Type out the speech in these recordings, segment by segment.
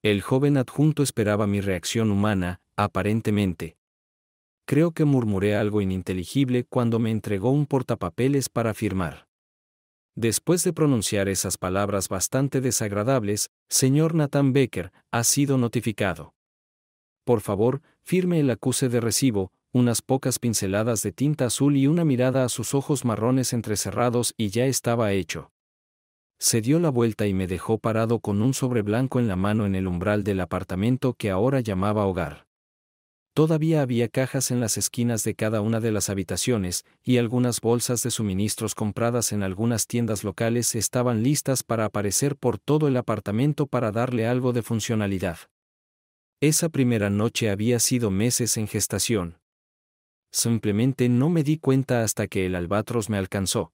El joven adjunto esperaba mi reacción humana, aparentemente. Creo que murmuré algo ininteligible cuando me entregó un portapapeles para firmar. Después de pronunciar esas palabras bastante desagradables, señor Nathan Becker, ha sido notificado. Por favor, firme el acuse de recibo, unas pocas pinceladas de tinta azul y una mirada a sus ojos marrones entrecerrados y ya estaba hecho. Se dio la vuelta y me dejó parado con un sobre blanco en la mano en el umbral del apartamento que ahora llamaba hogar. Todavía había cajas en las esquinas de cada una de las habitaciones, y algunas bolsas de suministros compradas en algunas tiendas locales estaban listas para aparecer por todo el apartamento para darle algo de funcionalidad. Esa primera noche había sido meses en gestación. Simplemente no me di cuenta hasta que el albatros me alcanzó.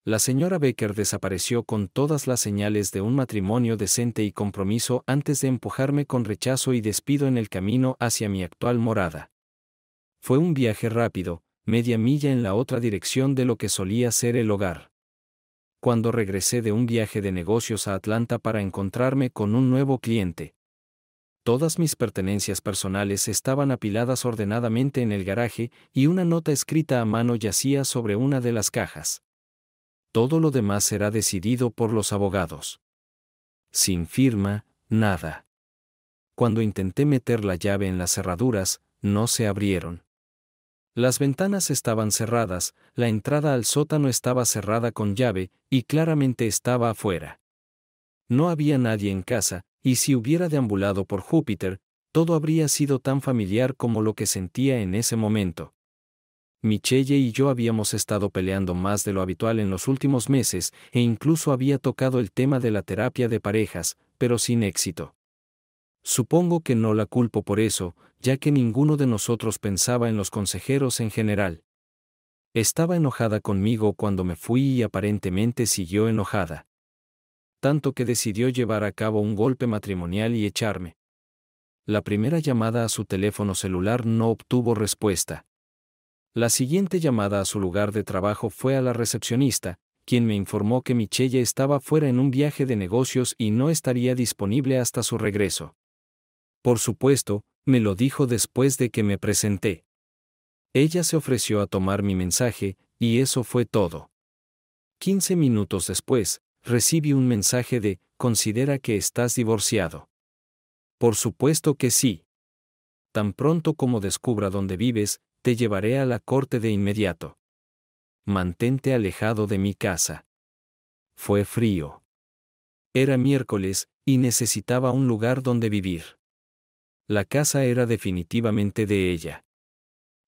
La señora Becker desapareció con todas las señales de un matrimonio decente y compromiso antes de empujarme con rechazo y despido en el camino hacia mi actual morada. Fue un viaje rápido, media milla en la otra dirección de lo que solía ser el hogar. Cuando regresé de un viaje de negocios a Atlanta para encontrarme con un nuevo cliente. Todas mis pertenencias personales estaban apiladas ordenadamente en el garaje y una nota escrita a mano yacía sobre una de las cajas. Todo lo demás será decidido por los abogados. Sin firma, nada. Cuando intenté meter la llave en las cerraduras, no se abrieron. Las ventanas estaban cerradas, la entrada al sótano estaba cerrada con llave, y claramente estaba afuera. No había nadie en casa, y si hubiera deambulado por Júpiter, todo habría sido tan familiar como lo que sentía en ese momento. Michelle y yo habíamos estado peleando más de lo habitual en los últimos meses, e incluso había tocado el tema de la terapia de parejas, pero sin éxito. Supongo que no la culpo por eso, ya que ninguno de nosotros pensaba en los consejeros en general. Estaba enojada conmigo cuando me fui y aparentemente siguió enojada. Tanto que decidió llevar a cabo un golpe matrimonial y echarme. La primera llamada a su teléfono celular no obtuvo respuesta. La siguiente llamada a su lugar de trabajo fue a la recepcionista, quien me informó que Michelle estaba fuera en un viaje de negocios y no estaría disponible hasta su regreso. Por supuesto, me lo dijo después de que me presenté. Ella se ofreció a tomar mi mensaje, y eso fue todo. 15 minutos después, recibí un mensaje de: «Considera que estás divorciado». Por supuesto que sí. Tan pronto como descubra dónde vives, te llevaré a la corte de inmediato. Mantente alejado de mi casa. Fue frío. Era miércoles, y necesitaba un lugar donde vivir. La casa era definitivamente de ella.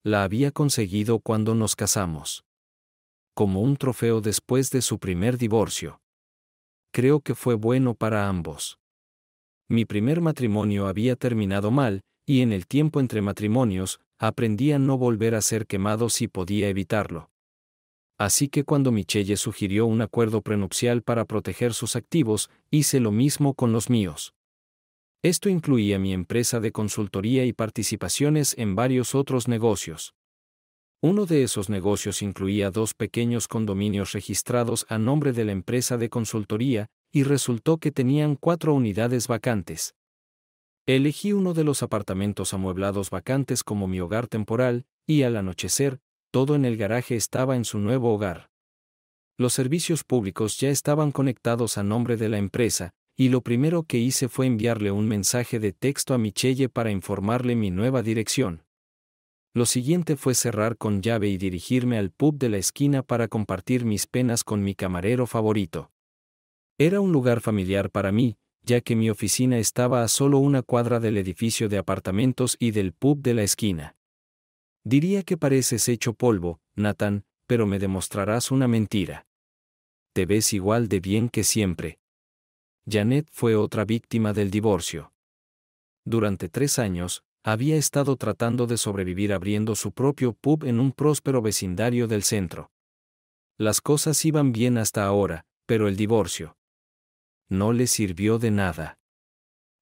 La había conseguido cuando nos casamos. Como un trofeo después de su primer divorcio. Creo que fue bueno para ambos. Mi primer matrimonio había terminado mal, y en el tiempo entre matrimonios, aprendí a no volver a ser quemado si podía evitarlo. Así que cuando Michelle sugirió un acuerdo prenupcial para proteger sus activos, hice lo mismo con los míos. Esto incluía mi empresa de consultoría y participaciones en varios otros negocios. Uno de esos negocios incluía 2 pequeños condominios registrados a nombre de la empresa de consultoría, y resultó que tenían 4 unidades vacantes. Elegí uno de los apartamentos amueblados vacantes como mi hogar temporal, y al anochecer, todo en el garaje estaba en su nuevo hogar. Los servicios públicos ya estaban conectados a nombre de la empresa, y lo primero que hice fue enviarle un mensaje de texto a Michelle para informarle mi nueva dirección. Lo siguiente fue cerrar con llave y dirigirme al pub de la esquina para compartir mis penas con mi camarero favorito. Era un lugar familiar para mí, ya que mi oficina estaba a solo una cuadra del edificio de apartamentos y del pub de la esquina. Diría que pareces hecho polvo, Nathan, pero me demostrarás una mentira. Te ves igual de bien que siempre. Janet fue otra víctima del divorcio. Durante 3 años, había estado tratando de sobrevivir abriendo su propio pub en un próspero vecindario del centro. Las cosas iban bien hasta ahora, pero el divorcio no le sirvió de nada.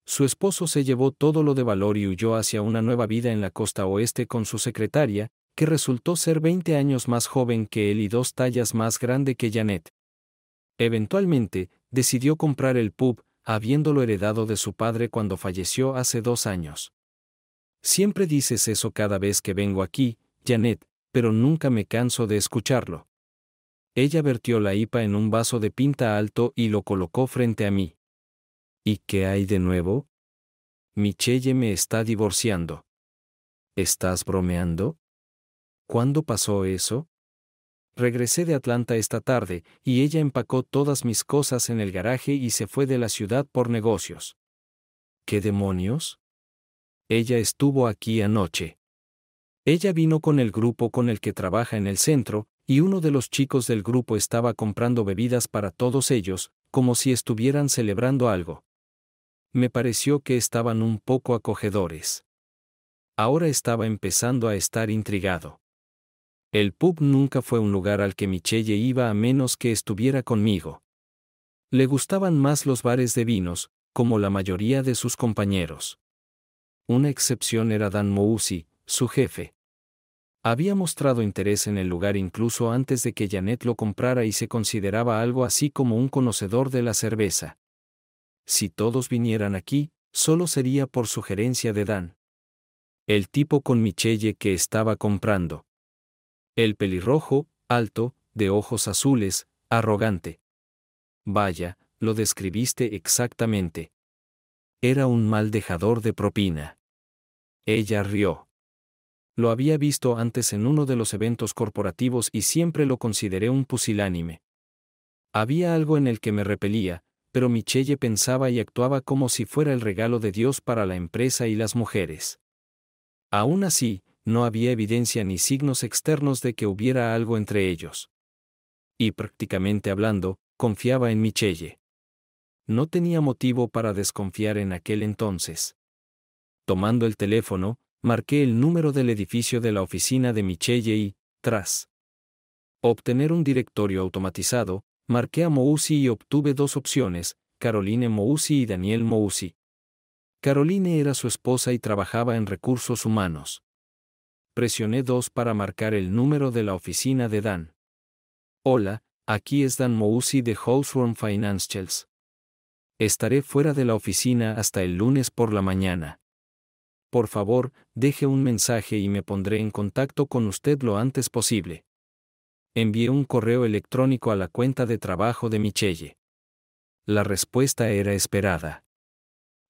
Su esposo se llevó todo lo de valor y huyó hacia una nueva vida en la costa oeste con su secretaria, que resultó ser 20 años más joven que él y 2 tallas más grande que Janet. Eventualmente, decidió comprar el pub, habiéndolo heredado de su padre cuando falleció hace 2 años. Siempre dices eso cada vez que vengo aquí, Janet, pero nunca me canso de escucharlo. Ella vertió la IPA en un vaso de pinta alto y lo colocó frente a mí. ¿Y qué hay de nuevo? Michelle me está divorciando. ¿Estás bromeando? ¿Cuándo pasó eso? Regresé de Atlanta esta tarde, y ella empacó todas mis cosas en el garaje y se fue de la ciudad por negocios. ¿Qué demonios? Ella estuvo aquí anoche. Ella vino con el grupo con el que trabaja en el centro, y uno de los chicos del grupo estaba comprando bebidas para todos ellos, como si estuvieran celebrando algo. Me pareció que estaban un poco acogedores. Ahora estaba empezando a estar intrigado. El pub nunca fue un lugar al que Michelle iba a menos que estuviera conmigo. Le gustaban más los bares de vinos, como la mayoría de sus compañeros. Una excepción era Dan Mousy, su jefe. Había mostrado interés en el lugar incluso antes de que Janet lo comprara y se consideraba algo así como un conocedor de la cerveza. Si todos vinieran aquí, solo sería por sugerencia de Dan. El tipo con Michelle que estaba comprando. El pelirrojo, alto, de ojos azules, arrogante. Vaya, lo describiste exactamente. Era un mal dejador de propina. Ella rió. Lo había visto antes en uno de los eventos corporativos y siempre lo consideré un pusilánime. Había algo en el que me repelía, pero Michelle pensaba y actuaba como si fuera el regalo de Dios para la empresa y las mujeres. Aún así, no había evidencia ni signos externos de que hubiera algo entre ellos. Y prácticamente hablando, confiaba en Michelle. No tenía motivo para desconfiar en aquel entonces. Tomando el teléfono, marqué el número del edificio de la oficina de Michelle y, tras obtener un directorio automatizado, marqué a Mousy y obtuve 2 opciones, Caroline Mousy y Daniel Mousy. Caroline era su esposa y trabajaba en recursos humanos. Presioné 2 para marcar el número de la oficina de Dan. Hola, aquí es Dan Mousy de Hawthorne Financials. Estaré fuera de la oficina hasta el lunes por la mañana. Por favor, deje un mensaje y me pondré en contacto con usted lo antes posible. Envié un correo electrónico a la cuenta de trabajo de Michelle. La respuesta era esperada.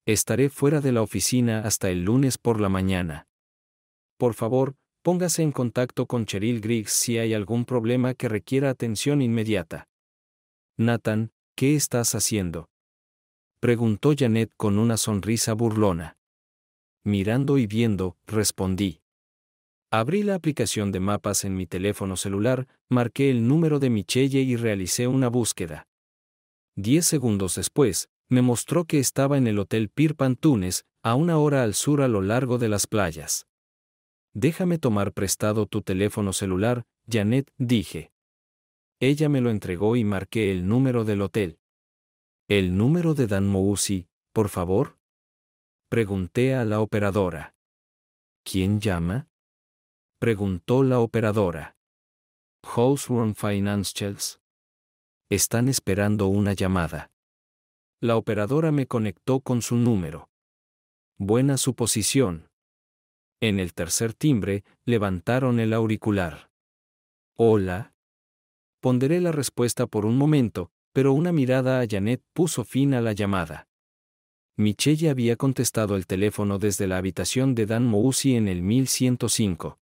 Estaré fuera de la oficina hasta el lunes por la mañana. Por favor, póngase en contacto con Cheryl Griggs si hay algún problema que requiera atención inmediata. Nathan, ¿qué estás haciendo?, preguntó Janet con una sonrisa burlona. Mirando y viendo, respondí. Abrí la aplicación de mapas en mi teléfono celular, marqué el número de Michelle y realicé una búsqueda. 10 segundos después, me mostró que estaba en el Hotel Pier Pantunes, a 1 hora al sur a lo largo de las playas. Déjame tomar prestado tu teléfono celular, Janet, dije. Ella me lo entregó y marqué el número del hotel. ¿El número de Dan Mousy, por favor?, pregunté a la operadora. ¿Quién llama?, preguntó la operadora. Hawthorne Financials. Están esperando una llamada. La operadora me conectó con su número. Buena suposición. En el tercer timbre, levantaron el auricular. Hola. Ponderé la respuesta por un momento, pero una mirada a Janet puso fin a la llamada. Michelle había contestado el teléfono desde la habitación de Dan Mousy en el 1105.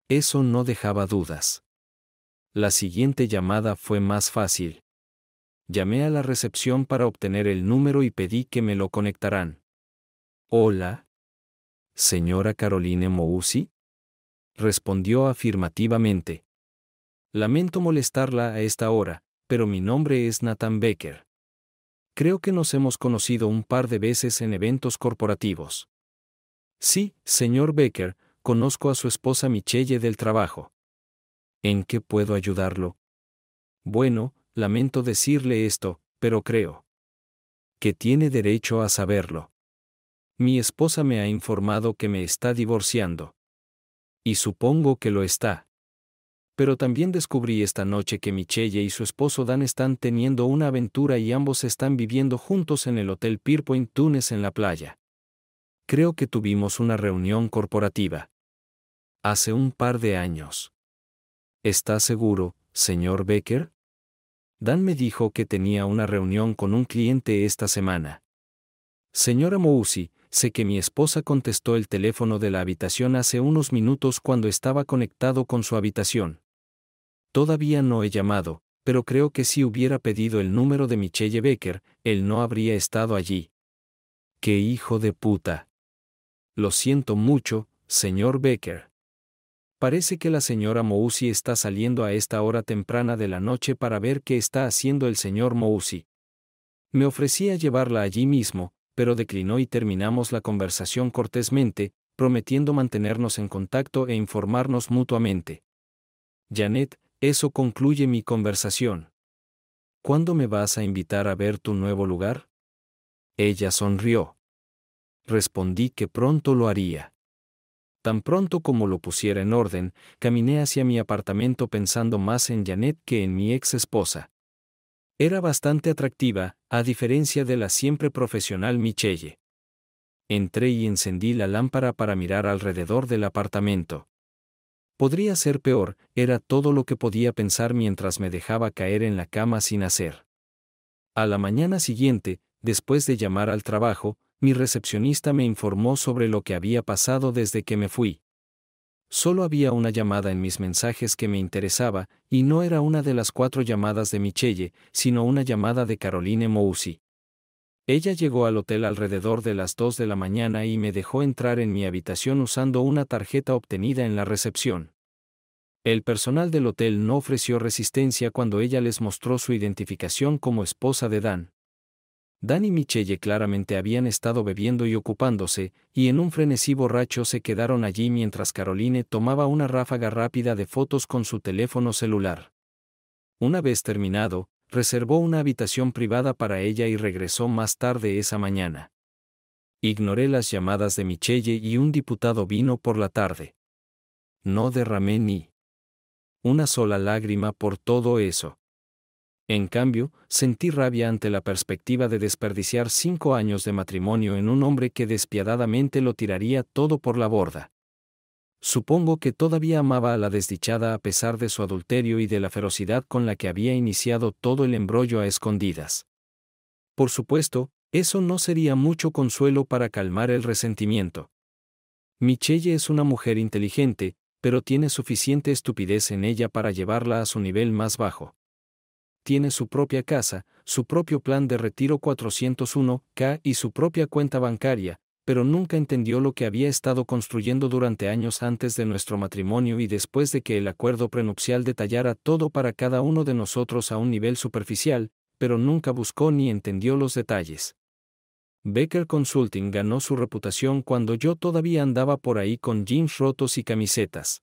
Eso no dejaba dudas. La siguiente llamada fue más fácil. Llamé a la recepción para obtener el número y pedí que me lo conectaran. Hola. ¿Señora Caroline Mousy? Respondió afirmativamente. Lamento molestarla a esta hora, pero mi nombre es Nathan Becker. Creo que nos hemos conocido un par de veces en eventos corporativos. Sí, señor Becker, conozco a su esposa Michelle del trabajo. ¿En qué puedo ayudarlo? Bueno, lamento decirle esto, pero creo que tiene derecho a saberlo. Mi esposa me ha informado que me está divorciando. Y supongo que lo está. Pero también descubrí esta noche que Michelle y su esposo Dan están teniendo una aventura y ambos están viviendo juntos en el Hotel Pierpoint Dunes en la playa. Creo que tuvimos una reunión corporativa. Hace un par de años. ¿Está seguro, señor Becker? Dan me dijo que tenía una reunión con un cliente esta semana. Señora Mousi, sé que mi esposa contestó el teléfono de la habitación hace unos minutos cuando estaba conectado con su habitación. Todavía no he llamado, pero creo que si hubiera pedido el número de Michelle Becker, él no habría estado allí. ¡Qué hijo de puta! Lo siento mucho, señor Becker. Parece que la señora Mousi está saliendo a esta hora temprana de la noche para ver qué está haciendo el señor Mousi. Me ofrecí a llevarla allí mismo, pero declinó y terminamos la conversación cortésmente, prometiendo mantenernos en contacto e informarnos mutuamente. Janet, eso concluye mi conversación. ¿Cuándo me vas a invitar a ver tu nuevo lugar? Ella sonrió. Respondí que pronto lo haría. Tan pronto como lo pusiera en orden, caminé hacia mi apartamento pensando más en Janet que en mi ex esposa. Era bastante atractiva, a diferencia de la siempre profesional Michelle. Entré y encendí la lámpara para mirar alrededor del apartamento. Podría ser peor, era todo lo que podía pensar mientras me dejaba caer en la cama sin hacer. A la mañana siguiente, después de llamar al trabajo, mi recepcionista me informó sobre lo que había pasado desde que me fui. Solo había una llamada en mis mensajes que me interesaba, y no era una de las 4 llamadas de Michelle, sino una llamada de Caroline Mousi. Ella llegó al hotel alrededor de las 2 de la mañana y me dejó entrar en mi habitación usando una tarjeta obtenida en la recepción. El personal del hotel no ofreció resistencia cuando ella les mostró su identificación como esposa de Dan. Dan y Michelle claramente habían estado bebiendo y ocupándose, y en un frenesí borracho se quedaron allí mientras Caroline tomaba una ráfaga rápida de fotos con su teléfono celular. Una vez terminado, reservó una habitación privada para ella y regresó más tarde esa mañana. Ignoré las llamadas de Michelle y un diputado vino por la tarde. No derramé ni una sola lágrima por todo eso. En cambio, sentí rabia ante la perspectiva de desperdiciar 5 años de matrimonio en un hombre que despiadadamente lo tiraría todo por la borda. Supongo que todavía amaba a la desdichada a pesar de su adulterio y de la ferocidad con la que había iniciado todo el embrollo a escondidas. Por supuesto, eso no sería mucho consuelo para calmar el resentimiento. Michelle es una mujer inteligente, pero tiene suficiente estupidez en ella para llevarla a su nivel más bajo. Tiene su propia casa, su propio plan de retiro 401k y su propia cuenta bancaria, pero nunca entendió lo que había estado construyendo durante años antes de nuestro matrimonio y después de que el acuerdo prenupcial detallara todo para cada uno de nosotros a un nivel superficial, pero nunca buscó ni entendió los detalles. Becker Consulting ganó su reputación cuando yo todavía andaba por ahí con jeans rotos y camisetas.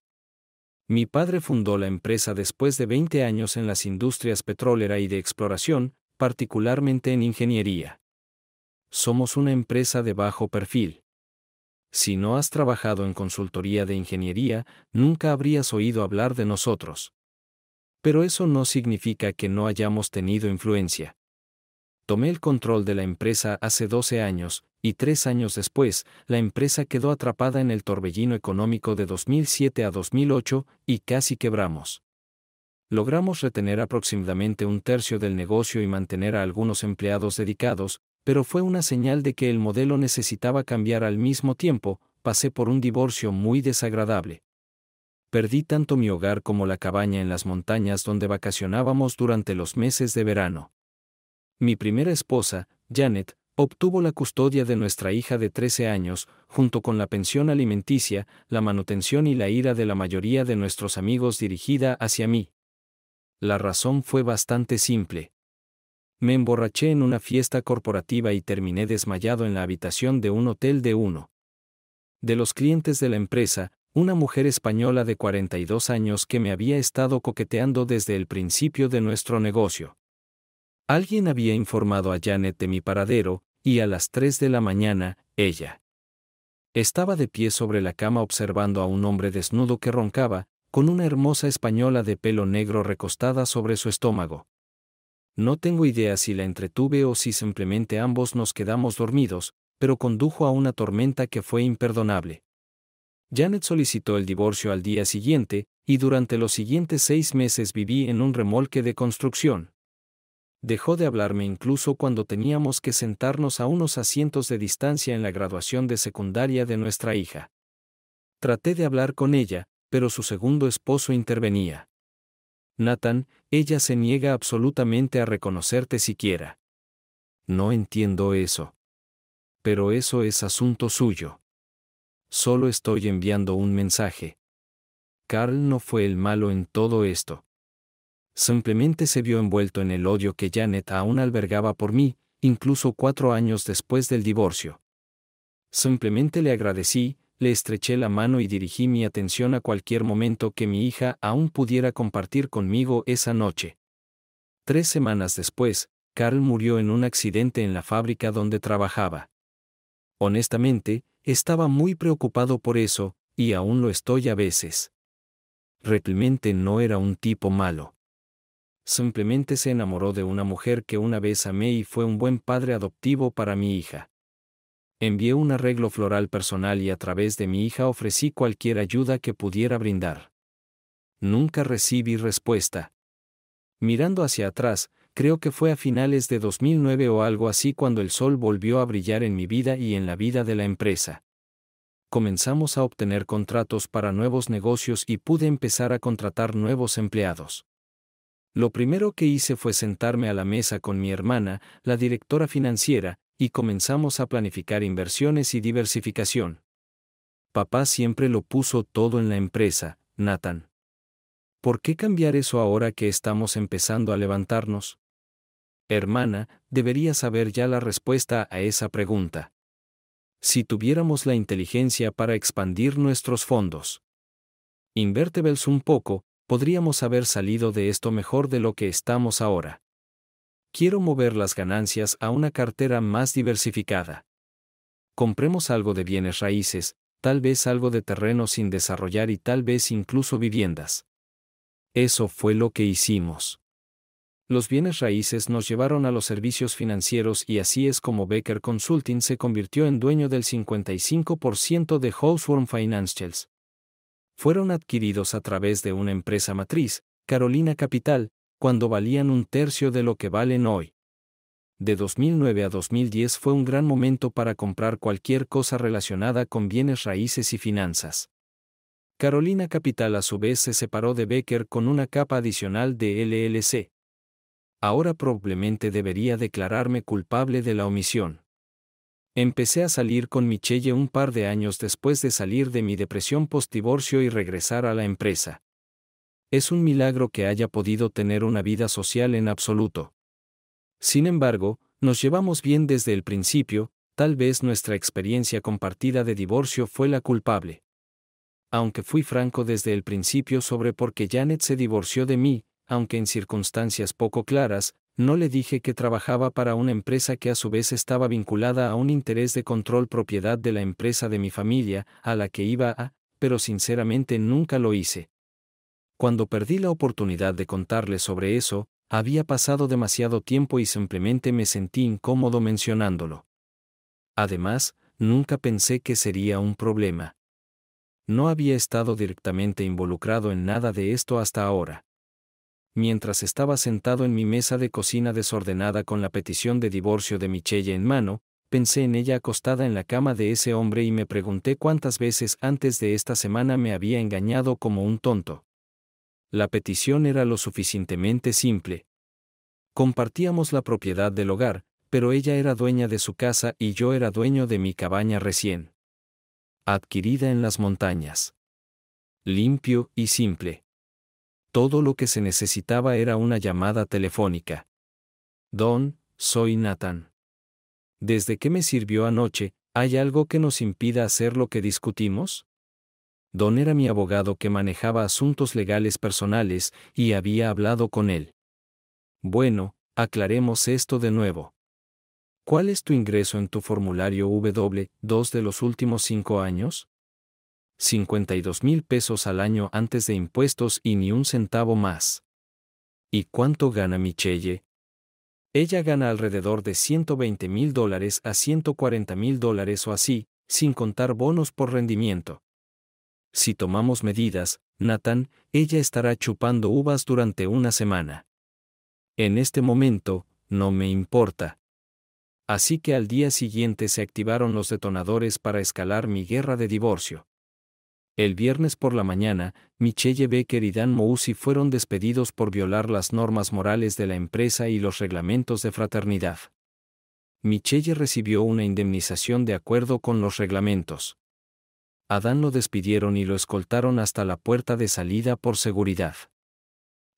Mi padre fundó la empresa después de 20 años en las industrias petrolera y de exploración, particularmente en ingeniería. Somos una empresa de bajo perfil. Si no has trabajado en consultoría de ingeniería, nunca habrías oído hablar de nosotros. Pero eso no significa que no hayamos tenido influencia. Tomé el control de la empresa hace 12 años, y 3 años después, la empresa quedó atrapada en el torbellino económico de 2007 a 2008, y casi quebramos. Logramos retener aproximadamente 1/3 del negocio y mantener a algunos empleados dedicados, pero fue una señal de que el modelo necesitaba cambiar al mismo tiempo. Pasé por un divorcio muy desagradable. Perdí tanto mi hogar como la cabaña en las montañas donde vacacionábamos durante los meses de verano. Mi primera esposa, Janet, obtuvo la custodia de nuestra hija de 13 años, junto con la pensión alimenticia, la manutención y la ira de la mayoría de nuestros amigos dirigida hacia mí. La razón fue bastante simple. Me emborraché en una fiesta corporativa y terminé desmayado en la habitación de un hotel de uno de los clientes de la empresa, una mujer española de 42 años que me había estado coqueteando desde el principio de nuestro negocio. Alguien había informado a Janet de mi paradero, y a las 3 de la mañana, ella estaba de pie sobre la cama observando a un hombre desnudo que roncaba, con una hermosa española de pelo negro recostada sobre su estómago. No tengo idea si la entretuve o si simplemente ambos nos quedamos dormidos, pero condujo a una tormenta que fue imperdonable. Janet solicitó el divorcio al día siguiente, y durante los siguientes 6 meses viví en un remolque de construcción. Dejó de hablarme incluso cuando teníamos que sentarnos a unos asientos de distancia en la graduación de secundaria de nuestra hija. Traté de hablar con ella, pero su segundo esposo intervenía. Nathan, ella se niega absolutamente a reconocerte siquiera. No entiendo eso. Pero eso es asunto suyo. Solo estoy enviando un mensaje. Carl no fue el malo en todo esto. Simplemente se vio envuelto en el odio que Janet aún albergaba por mí, incluso 4 años después del divorcio. Simplemente le agradecí, le estreché la mano y dirigí mi atención a cualquier momento que mi hija aún pudiera compartir conmigo esa noche. 3 semanas después, Carl murió en un accidente en la fábrica donde trabajaba. Honestamente, estaba muy preocupado por eso, y aún lo estoy a veces. Realmente no era un tipo malo. Simplemente se enamoró de una mujer que una vez amé y fue un buen padre adoptivo para mi hija. Envié un arreglo floral personal y a través de mi hija ofrecí cualquier ayuda que pudiera brindar. Nunca recibí respuesta. Mirando hacia atrás, creo que fue a finales de 2009 o algo así cuando el sol volvió a brillar en mi vida y en la vida de la empresa. Comenzamos a obtener contratos para nuevos negocios y pude empezar a contratar nuevos empleados. Lo primero que hice fue sentarme a la mesa con mi hermana, la directora financiera, y comenzamos a planificar inversiones y diversificación. Papá siempre lo puso todo en la empresa, Nathan. ¿Por qué cambiar eso ahora que estamos empezando a levantarnos? Hermana, deberías saber ya la respuesta a esa pregunta. Si tuviéramos la inteligencia para expandir nuestros fondos. Invertibles un poco, podríamos haber salido de esto mejor de lo que estamos ahora. Quiero mover las ganancias a una cartera más diversificada. Compremos algo de bienes raíces, tal vez algo de terreno sin desarrollar y tal vez incluso viviendas. Eso fue lo que hicimos. Los bienes raíces nos llevaron a los servicios financieros y así es como Becker Consulting se convirtió en dueño del 55% de Hawthorne Financials. Fueron adquiridos a través de una empresa matriz, Carolina Capital, cuando valían 1/3 de lo que valen hoy. De 2009 a 2010 fue un gran momento para comprar cualquier cosa relacionada con bienes raíces y finanzas. Carolina Capital a su vez se separó de Becker con una capa adicional de LLC. Ahora probablemente debería declararme culpable de la omisión. Empecé a salir con Michelle un par de años después de salir de mi depresión post-divorcio y regresar a la empresa. Es un milagro que haya podido tener una vida social en absoluto. Sin embargo, nos llevamos bien desde el principio, tal vez nuestra experiencia compartida de divorcio fue la culpable. Aunque fui franco desde el principio sobre por qué Janet se divorció de mí, aunque en circunstancias poco claras, no le dije que trabajaba para una empresa que a su vez estaba vinculada a un interés de control propiedad de la empresa de mi familia, a la que iba a, pero sinceramente nunca lo hice. Cuando perdí la oportunidad de contarle sobre eso, había pasado demasiado tiempo y simplemente me sentí incómodo mencionándolo. Además, nunca pensé que sería un problema. No había estado directamente involucrado en nada de esto hasta ahora. Mientras estaba sentado en mi mesa de cocina desordenada con la petición de divorcio de Michelle en mano, pensé en ella acostada en la cama de ese hombre y me pregunté cuántas veces antes de esta semana me había engañado como un tonto. La petición era lo suficientemente simple. Compartíamos la propiedad del hogar, pero ella era dueña de su casa y yo era dueño de mi cabaña recién adquirida en las montañas. Limpio y simple. Todo lo que se necesitaba era una llamada telefónica. Don, soy Nathan. ¿Desde qué me sirvió anoche? ¿Hay algo que nos impida hacer lo que discutimos? Don era mi abogado que manejaba asuntos legales personales, y había hablado con él. Bueno, aclaremos esto de nuevo. ¿Cuál es tu ingreso en tu formulario W2 de los últimos 5 años? $52,000 pesos al año antes de impuestos y ni un centavo más. ¿Y cuánto gana Michelle? Ella gana alrededor de $120,000 a $140,000 o así, sin contar bonos por rendimiento. Si tomamos medidas, Nathan, ella estará chupando uvas durante una semana. En este momento, no me importa. Así que al día siguiente se activaron los detonadores para escalar mi guerra de divorcio. El viernes por la mañana, Michelle Becker y Dan Mouzy fueron despedidos por violar las normas morales de la empresa y los reglamentos de fraternidad. Michelle recibió una indemnización de acuerdo con los reglamentos. A Dan lo despidieron y lo escoltaron hasta la puerta de salida por seguridad.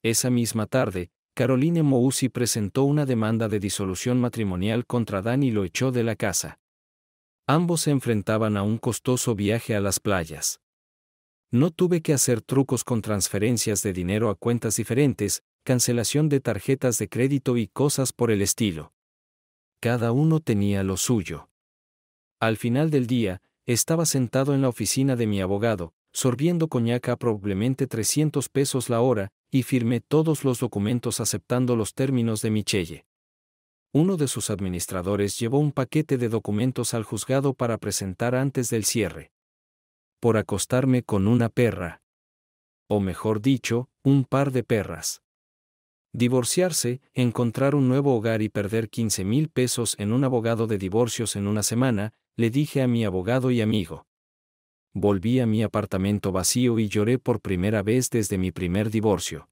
Esa misma tarde, Caroline Mouzy presentó una demanda de disolución matrimonial contra Dan y lo echó de la casa. Ambos se enfrentaban a un costoso viaje a las playas. No tuve que hacer trucos con transferencias de dinero a cuentas diferentes, cancelación de tarjetas de crédito y cosas por el estilo. Cada uno tenía lo suyo. Al final del día, estaba sentado en la oficina de mi abogado, sorbiendo coñac a probablemente $300 la hora, y firmé todos los documentos aceptando los términos de Michelle. Uno de sus administradores llevó un paquete de documentos al juzgado para presentar antes del cierre. Por acostarme con una perra. O mejor dicho, un par de perras. Divorciarse, encontrar un nuevo hogar y perder $15,000 pesos en un abogado de divorcios en una semana, le dije a mi abogado y amigo. Volví a mi apartamento vacío y lloré por primera vez desde mi primer divorcio.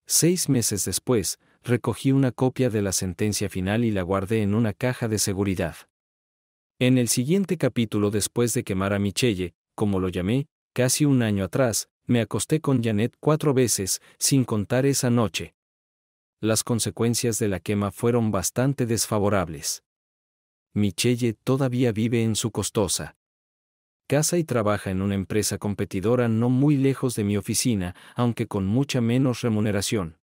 6 meses después, recogí una copia de la sentencia final y la guardé en una caja de seguridad. En el siguiente capítulo, después de quemar a Michelle, como lo llamé, casi un año atrás, me acosté con Janet 4 veces, sin contar esa noche. Las consecuencias de la quema fueron bastante desfavorables. Michelle todavía vive en su costosa casa y trabaja en una empresa competidora no muy lejos de mi oficina, aunque con mucha menos remuneración.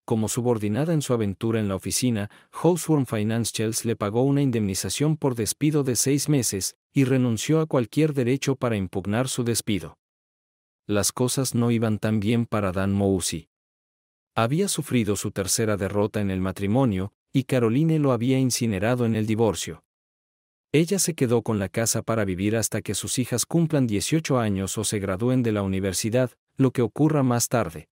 Como subordinada en su aventura en la oficina, Hawthorne Financials le pagó una indemnización por despido de 6 meses, y renunció a cualquier derecho para impugnar su despido. Las cosas no iban tan bien para Dan Mouzy. Había sufrido su tercera derrota en el matrimonio, y Caroline lo había incinerado en el divorcio. Ella se quedó con la casa para vivir hasta que sus hijas cumplan 18 años o se gradúen de la universidad, lo que ocurra más tarde.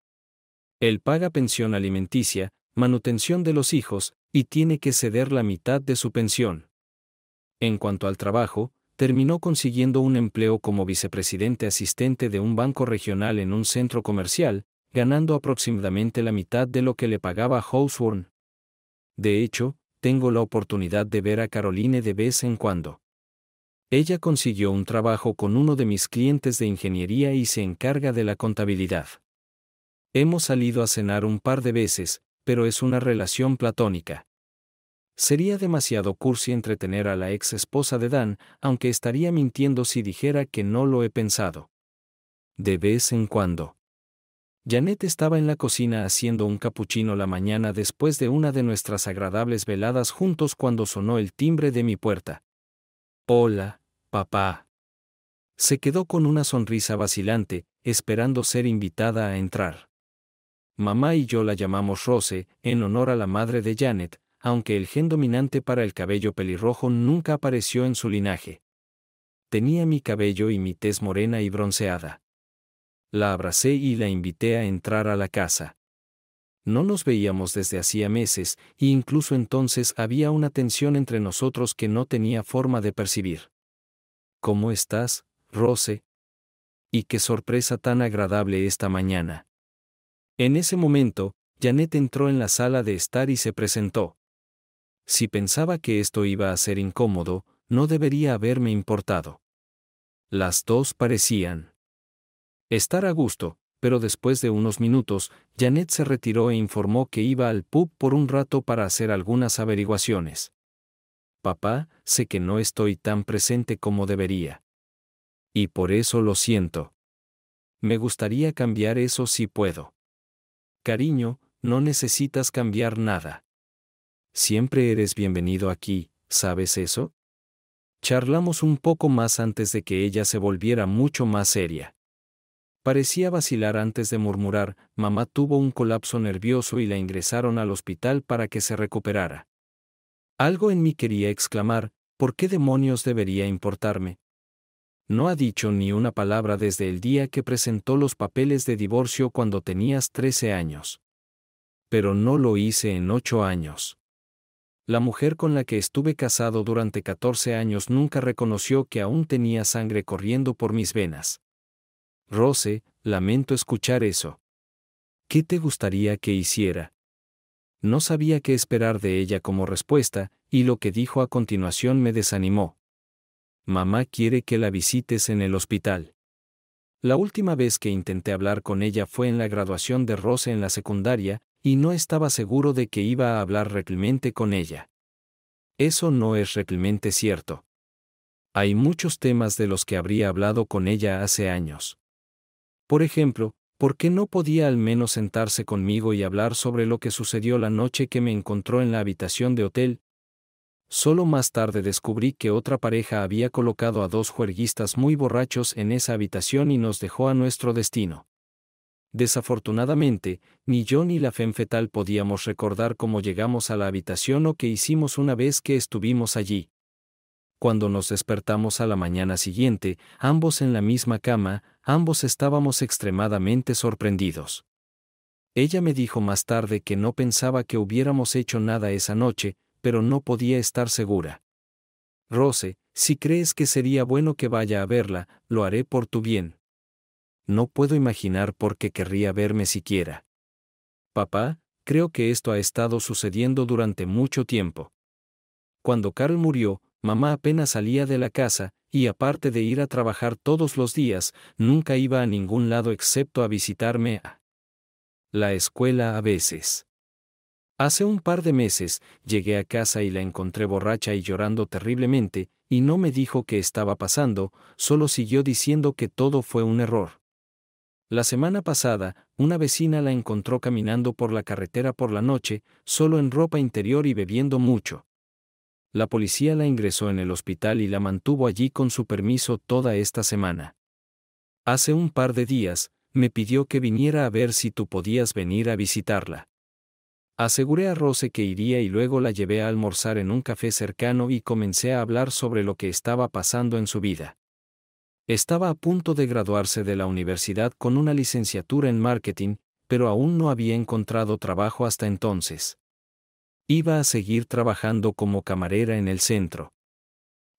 Él paga pensión alimenticia, manutención de los hijos, y tiene que ceder la mitad de su pensión. En cuanto al trabajo, terminó consiguiendo un empleo como vicepresidente asistente de un banco regional en un centro comercial, ganando aproximadamente la mitad de lo que le pagaba Hawthorne. De hecho, tengo la oportunidad de ver a Caroline de vez en cuando. Ella consiguió un trabajo con uno de mis clientes de ingeniería y se encarga de la contabilidad. Hemos salido a cenar un par de veces, pero es una relación platónica. Sería demasiado cursi entretener a la ex esposa de Dan, aunque estaría mintiendo si dijera que no lo he pensado. De vez en cuando. Janet estaba en la cocina haciendo un capuchino la mañana después de una de nuestras agradables veladas juntos cuando sonó el timbre de mi puerta. Hola, papá. Se quedó con una sonrisa vacilante, esperando ser invitada a entrar. Mamá y yo la llamamos Rose, en honor a la madre de Janet, aunque el gen dominante para el cabello pelirrojo nunca apareció en su linaje. Tenía mi cabello y mi tez morena y bronceada. La abracé y la invité a entrar a la casa. No nos veíamos desde hacía meses, e incluso entonces había una tensión entre nosotros que no tenía forma de percibir. ¿Cómo estás, Rose? Y qué sorpresa tan agradable esta mañana. En ese momento, Janet entró en la sala de estar y se presentó. Si pensaba que esto iba a ser incómodo, no debería haberme importado. Las dos parecían estar a gusto, pero después de unos minutos, Janet se retiró e informó que iba al pub por un rato para hacer algunas averiguaciones. Papá, sé que no estoy tan presente como debería. Y por eso lo siento. Me gustaría cambiar eso si puedo. Cariño, no necesitas cambiar nada. Siempre eres bienvenido aquí, ¿sabes eso? Charlamos un poco más antes de que ella se volviera mucho más seria. Parecía vacilar antes de murmurar. Mamá tuvo un colapso nervioso y la ingresaron al hospital para que se recuperara. Algo en mí quería exclamar, ¿por qué demonios debería importarme? No ha dicho ni una palabra desde el día que presentó los papeles de divorcio cuando tenías 13 años. Pero no lo hice en 8 años. La mujer con la que estuve casado durante 14 años nunca reconoció que aún tenía sangre corriendo por mis venas. Rose, lamento escuchar eso. ¿Qué te gustaría que hiciera? No sabía qué esperar de ella como respuesta, y lo que dijo a continuación me desanimó. Mamá quiere que la visites en el hospital. La última vez que intenté hablar con ella fue en la graduación de Rose en la secundaria, y no estaba seguro de que iba a hablar realmente con ella. Eso no es realmente cierto. Hay muchos temas de los que habría hablado con ella hace años. Por ejemplo, ¿por qué no podía al menos sentarse conmigo y hablar sobre lo que sucedió la noche que me encontró en la habitación de hotel? Solo más tarde descubrí que otra pareja había colocado a 2 juerguistas muy borrachos en esa habitación y nos dejó a nuestro destino. Desafortunadamente, ni yo ni la femme fatale podíamos recordar cómo llegamos a la habitación o qué hicimos una vez que estuvimos allí. Cuando nos despertamos a la mañana siguiente, ambos en la misma cama, ambos estábamos extremadamente sorprendidos. Ella me dijo más tarde que no pensaba que hubiéramos hecho nada esa noche, pero no podía estar segura. Rose, si crees que sería bueno que vaya a verla, lo haré por tu bien. No puedo imaginar por qué querría verme siquiera. Papá, creo que esto ha estado sucediendo durante mucho tiempo. Cuando Carl murió, mamá apenas salía de la casa, y aparte de ir a trabajar todos los días, nunca iba a ningún lado excepto a visitarme a la escuela a veces. Hace un par de meses, llegué a casa y la encontré borracha y llorando terriblemente, y no me dijo qué estaba pasando, solo siguió diciendo que todo fue un error. La semana pasada, una vecina la encontró caminando por la carretera por la noche, solo en ropa interior y bebiendo mucho. La policía la ingresó en el hospital y la mantuvo allí con su permiso toda esta semana. Hace un par de días, me pidió que viniera a ver si tú podías venir a visitarla. Aseguré a Rose que iría y luego la llevé a almorzar en un café cercano y comencé a hablar sobre lo que estaba pasando en su vida. Estaba a punto de graduarse de la universidad con una licenciatura en marketing, pero aún no había encontrado trabajo hasta entonces. Iba a seguir trabajando como camarera en el centro.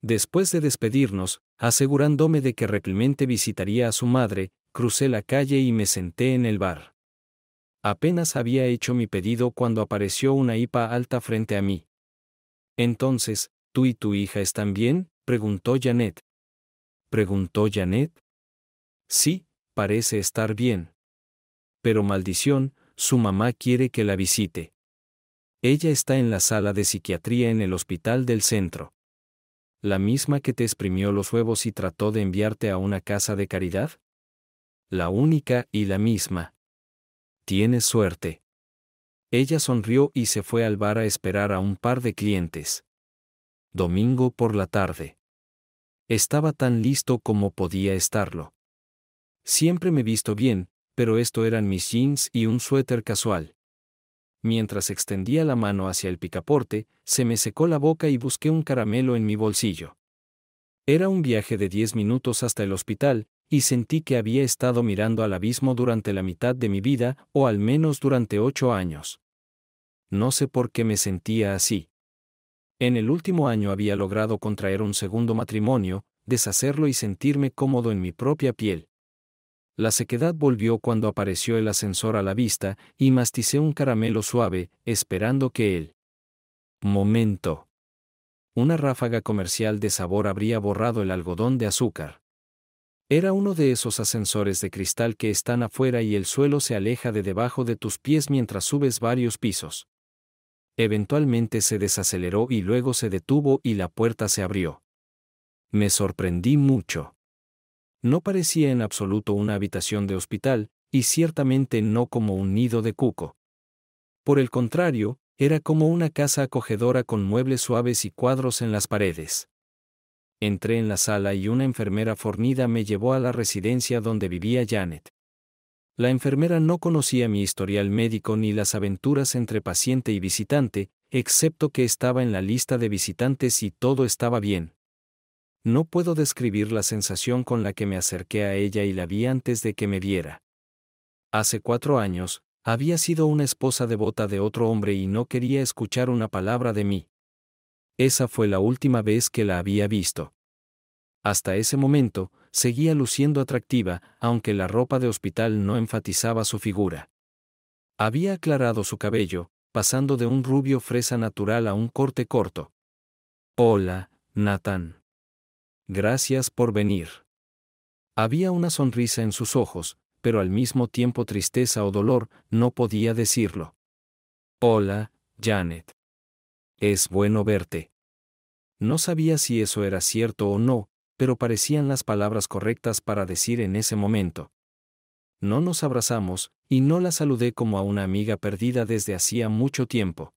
Después de despedirnos, asegurándome de que realmente visitaría a su madre, crucé la calle y me senté en el bar. Apenas había hecho mi pedido cuando apareció una hipa alta frente a mí. Entonces, ¿tú y tu hija están bien?, preguntó Janet. ¿Preguntó Janet? Sí, parece estar bien. Pero maldición, su mamá quiere que la visite. Ella está en la sala de psiquiatría en el hospital del centro. ¿La misma que te exprimió los huevos y trató de enviarte a una casa de caridad? La única y la misma. Tienes suerte. Ella sonrió y se fue al bar a esperar a un par de clientes. Domingo por la tarde. Estaba tan listo como podía estarlo. Siempre me he visto bien, pero esto eran mis jeans y un suéter casual. Mientras extendía la mano hacia el picaporte, se me secó la boca y busqué un caramelo en mi bolsillo. Era un viaje de 10 minutos hasta el hospital, y sentí que había estado mirando al abismo durante la mitad de mi vida, o al menos durante 8 años. No sé por qué me sentía así. En el último año había logrado contraer un segundo matrimonio, deshacerlo y sentirme cómodo en mi propia piel. La sequedad volvió cuando apareció el ascensor a la vista, y masticé un caramelo suave, esperando que el momento. Una ráfaga comercial de sabor habría borrado el algodón de azúcar. Era uno de esos ascensores de cristal que están afuera y el suelo se aleja de debajo de tus pies mientras subes varios pisos. Eventualmente se desaceleró y luego se detuvo y la puerta se abrió. Me sorprendí mucho. No parecía en absoluto una habitación de hospital, y ciertamente no como un nido de cuco. Por el contrario, era como una casa acogedora con muebles suaves y cuadros en las paredes. Entré en la sala y una enfermera fornida me llevó a la residencia donde vivía Janet. La enfermera no conocía mi historial médico ni las aventuras entre paciente y visitante, excepto que estaba en la lista de visitantes y todo estaba bien. No puedo describir la sensación con la que me acerqué a ella y la vi antes de que me viera. Hace 4 años, había sido una esposa devota de otro hombre y no quería escuchar una palabra de mí. Esa fue la última vez que la había visto. Hasta ese momento, seguía luciendo atractiva, aunque la ropa de hospital no enfatizaba su figura. Había aclarado su cabello, pasando de un rubio fresa natural a un corte corto. Hola, Nathan. Gracias por venir. Había una sonrisa en sus ojos, pero al mismo tiempo tristeza o dolor, no podía decirlo. Hola, Janet. Es bueno verte. No sabía si eso era cierto o no, pero parecían las palabras correctas para decir en ese momento. No nos abrazamos, y no la saludé como a una amiga perdida desde hacía mucho tiempo.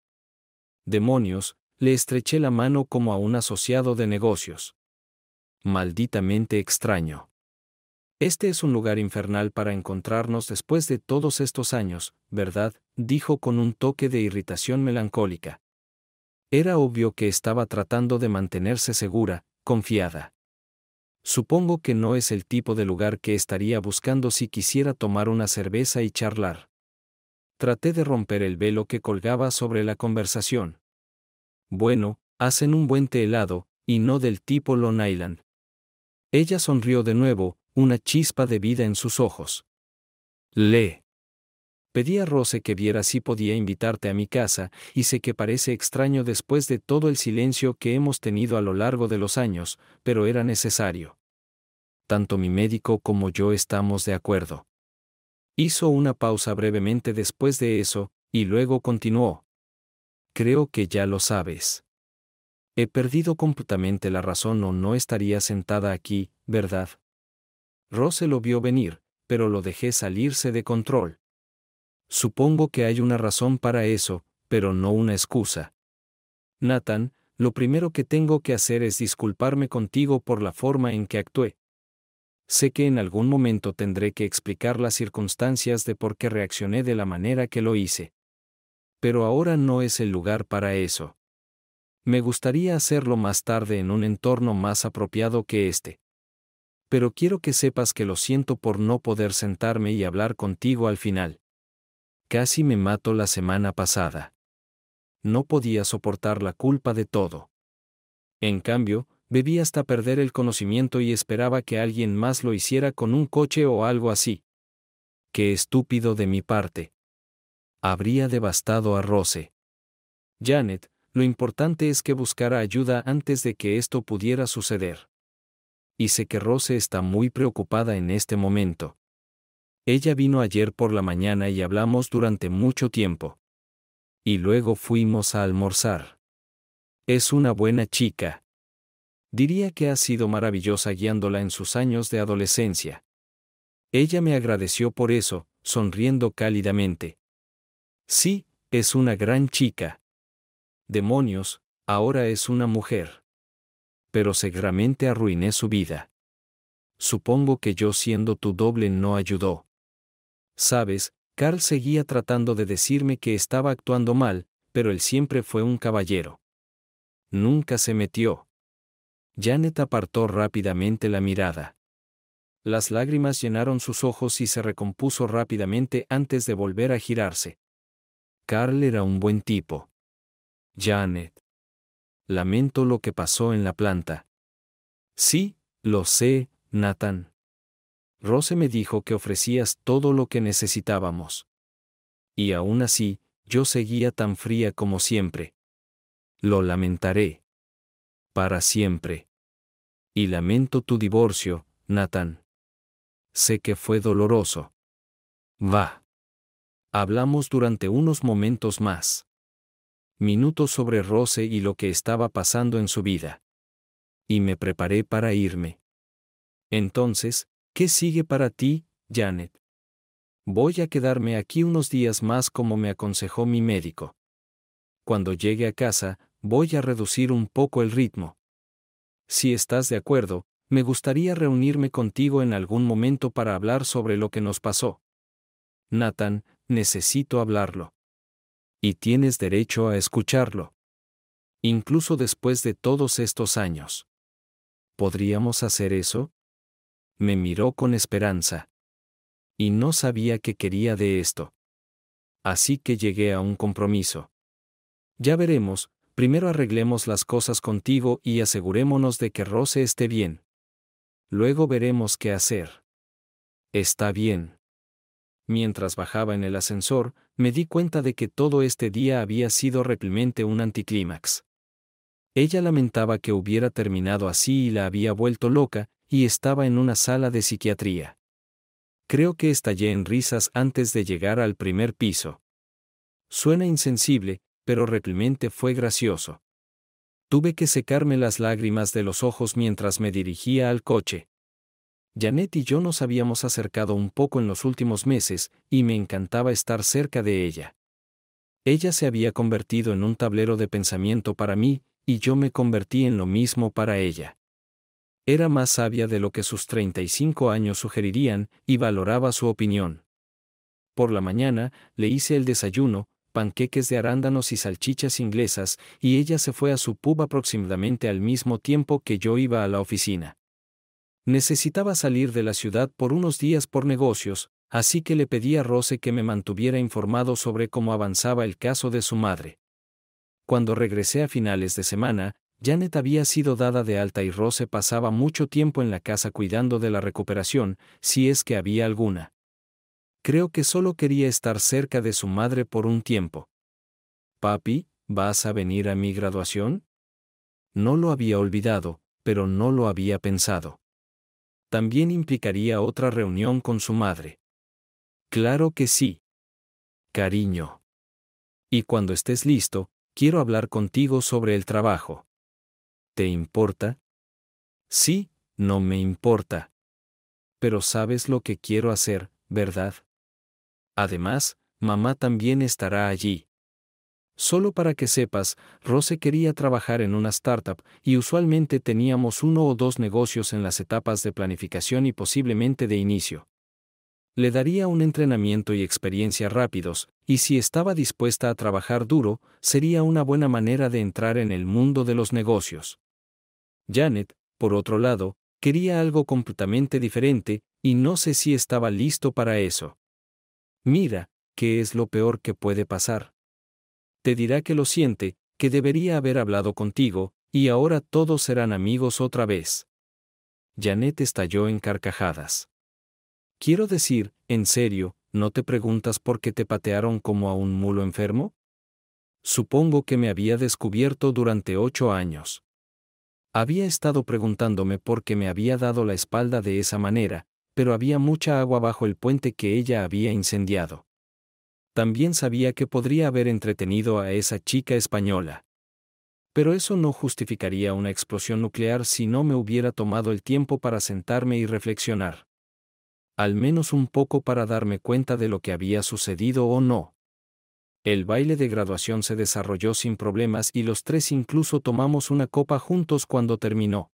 Demonios, le estreché la mano como a un asociado de negocios. Malditamente extraño. Este es un lugar infernal para encontrarnos después de todos estos años, ¿verdad?, dijo con un toque de irritación melancólica. Era obvio que estaba tratando de mantenerse segura, confiada. Supongo que no es el tipo de lugar que estaría buscando si quisiera tomar una cerveza y charlar. Traté de romper el velo que colgaba sobre la conversación. Bueno, hacen un buen té helado, y no del tipo Long Island. Ella sonrió de nuevo, una chispa de vida en sus ojos. Pedí a Rose que viera si podía invitarte a mi casa, y sé que parece extraño después de todo el silencio que hemos tenido a lo largo de los años, pero era necesario. Tanto mi médico como yo estamos de acuerdo. Hizo una pausa brevemente después de eso, y luego continuó. Creo que ya lo sabes. He perdido completamente la razón o no estaría sentada aquí, ¿verdad? Rose lo vio venir, pero lo dejé salirse de control. Supongo que hay una razón para eso, pero no una excusa. Nathan, lo primero que tengo que hacer es disculparme contigo por la forma en que actué. Sé que en algún momento tendré que explicar las circunstancias de por qué reaccioné de la manera que lo hice. Pero ahora no es el lugar para eso. Me gustaría hacerlo más tarde en un entorno más apropiado que este. Pero quiero que sepas que lo siento por no poder sentarme y hablar contigo al final. Casi me mato la semana pasada. No podía soportar la culpa de todo. En cambio, bebí hasta perder el conocimiento y esperaba que alguien más lo hiciera con un coche o algo así. Qué estúpido de mi parte. Habría devastado a Rose. Janet, lo importante es que buscara ayuda antes de que esto pudiera suceder. Y sé que Rose está muy preocupada en este momento. Ella vino ayer por la mañana y hablamos durante mucho tiempo. Y luego fuimos a almorzar. Es una buena chica. Diría que ha sido maravillosa guiándola en sus años de adolescencia. Ella me agradeció por eso, sonriendo cálidamente. Sí, es una gran chica. Demonios, ahora es una mujer. Pero seguramente arruiné su vida. Supongo que yo siendo tu doble no ayudó. Sabes, Carl seguía tratando de decirme que estaba actuando mal, pero él siempre fue un caballero. Nunca se metió. Janet apartó rápidamente la mirada. Las lágrimas llenaron sus ojos y se recompuso rápidamente antes de volver a girarse. Carl era un buen tipo. Janet. Lamento lo que pasó en la planta. Sí, lo sé, Nathan. Rose me dijo que ofrecías todo lo que necesitábamos. Y aún así, yo seguía tan fría como siempre. Lo lamentaré. Para siempre. Y lamento tu divorcio, Nathan. Sé que fue doloroso. Va. Hablamos durante unos momentos más. Minutos sobre Rose y lo que estaba pasando en su vida. Y me preparé para irme. Entonces, ¿qué sigue para ti, Janet? Voy a quedarme aquí unos días más como me aconsejó mi médico. Cuando llegue a casa, voy a reducir un poco el ritmo. Si estás de acuerdo, me gustaría reunirme contigo en algún momento para hablar sobre lo que nos pasó. Nathan, necesito hablarlo. Y tienes derecho a escucharlo. Incluso después de todos estos años. ¿Podríamos hacer eso? Me miró con esperanza. Y no sabía qué quería de esto. Así que llegué a un compromiso. Ya veremos, primero arreglemos las cosas contigo y asegurémonos de que Rose esté bien. Luego veremos qué hacer. Está bien. Mientras bajaba en el ascensor, me di cuenta de que todo este día había sido realmente un anticlímax. Ella lamentaba que hubiera terminado así y la había vuelto loca, y estaba en una sala de psiquiatría. Creo que estallé en risas antes de llegar al primer piso. Suena insensible, pero realmente fue gracioso. Tuve que secarme las lágrimas de los ojos mientras me dirigía al coche. Janet y yo nos habíamos acercado un poco en los últimos meses, y me encantaba estar cerca de ella. Ella se había convertido en un tablero de pensamiento para mí, y yo me convertí en lo mismo para ella. Era más sabia de lo que sus 35 años sugerirían, y valoraba su opinión. Por la mañana, le hice el desayuno, panqueques de arándanos y salchichas inglesas, y ella se fue a su pub aproximadamente al mismo tiempo que yo iba a la oficina. Necesitaba salir de la ciudad por unos días por negocios, así que le pedí a Rose que me mantuviera informado sobre cómo avanzaba el caso de su madre. Cuando regresé a finales de semana, Janet había sido dada de alta y Rose pasaba mucho tiempo en la casa cuidando de la recuperación, si es que había alguna. Creo que solo quería estar cerca de su madre por un tiempo. «Papi, ¿vas a venir a mi graduación?» No lo había olvidado, pero no lo había pensado. También implicaría otra reunión con su madre. Claro que sí. Cariño. Y cuando estés listo, quiero hablar contigo sobre el trabajo. ¿Te importa? Sí, no me importa. Pero sabes lo que quiero hacer, ¿verdad? Además, mamá también estará allí. Solo para que sepas, Rose quería trabajar en una startup, y usualmente teníamos 1 o 2 negocios en las etapas de planificación y posiblemente de inicio. Le daría un entrenamiento y experiencia rápidos, y si estaba dispuesta a trabajar duro, sería una buena manera de entrar en el mundo de los negocios. Janet, por otro lado, quería algo completamente diferente, y no sé si estaba listo para eso. Mira, ¿qué es lo peor que puede pasar? Te dirá que lo siente, que debería haber hablado contigo, y ahora todos serán amigos otra vez. Janet estalló en carcajadas. Quiero decir, en serio, ¿no te preguntas por qué te patearon como a un mulo enfermo? Supongo que me había descubierto durante 8 años. Había estado preguntándome por qué me había dado la espalda de esa manera, pero había mucha agua bajo el puente que ella había incendiado. También sabía que podría haber entretenido a esa chica española. Pero eso no justificaría una explosión nuclear si no me hubiera tomado el tiempo para sentarme y reflexionar. Al menos un poco para darme cuenta de lo que había sucedido o no. El baile de graduación se desarrolló sin problemas y los 3 incluso tomamos una copa juntos cuando terminó.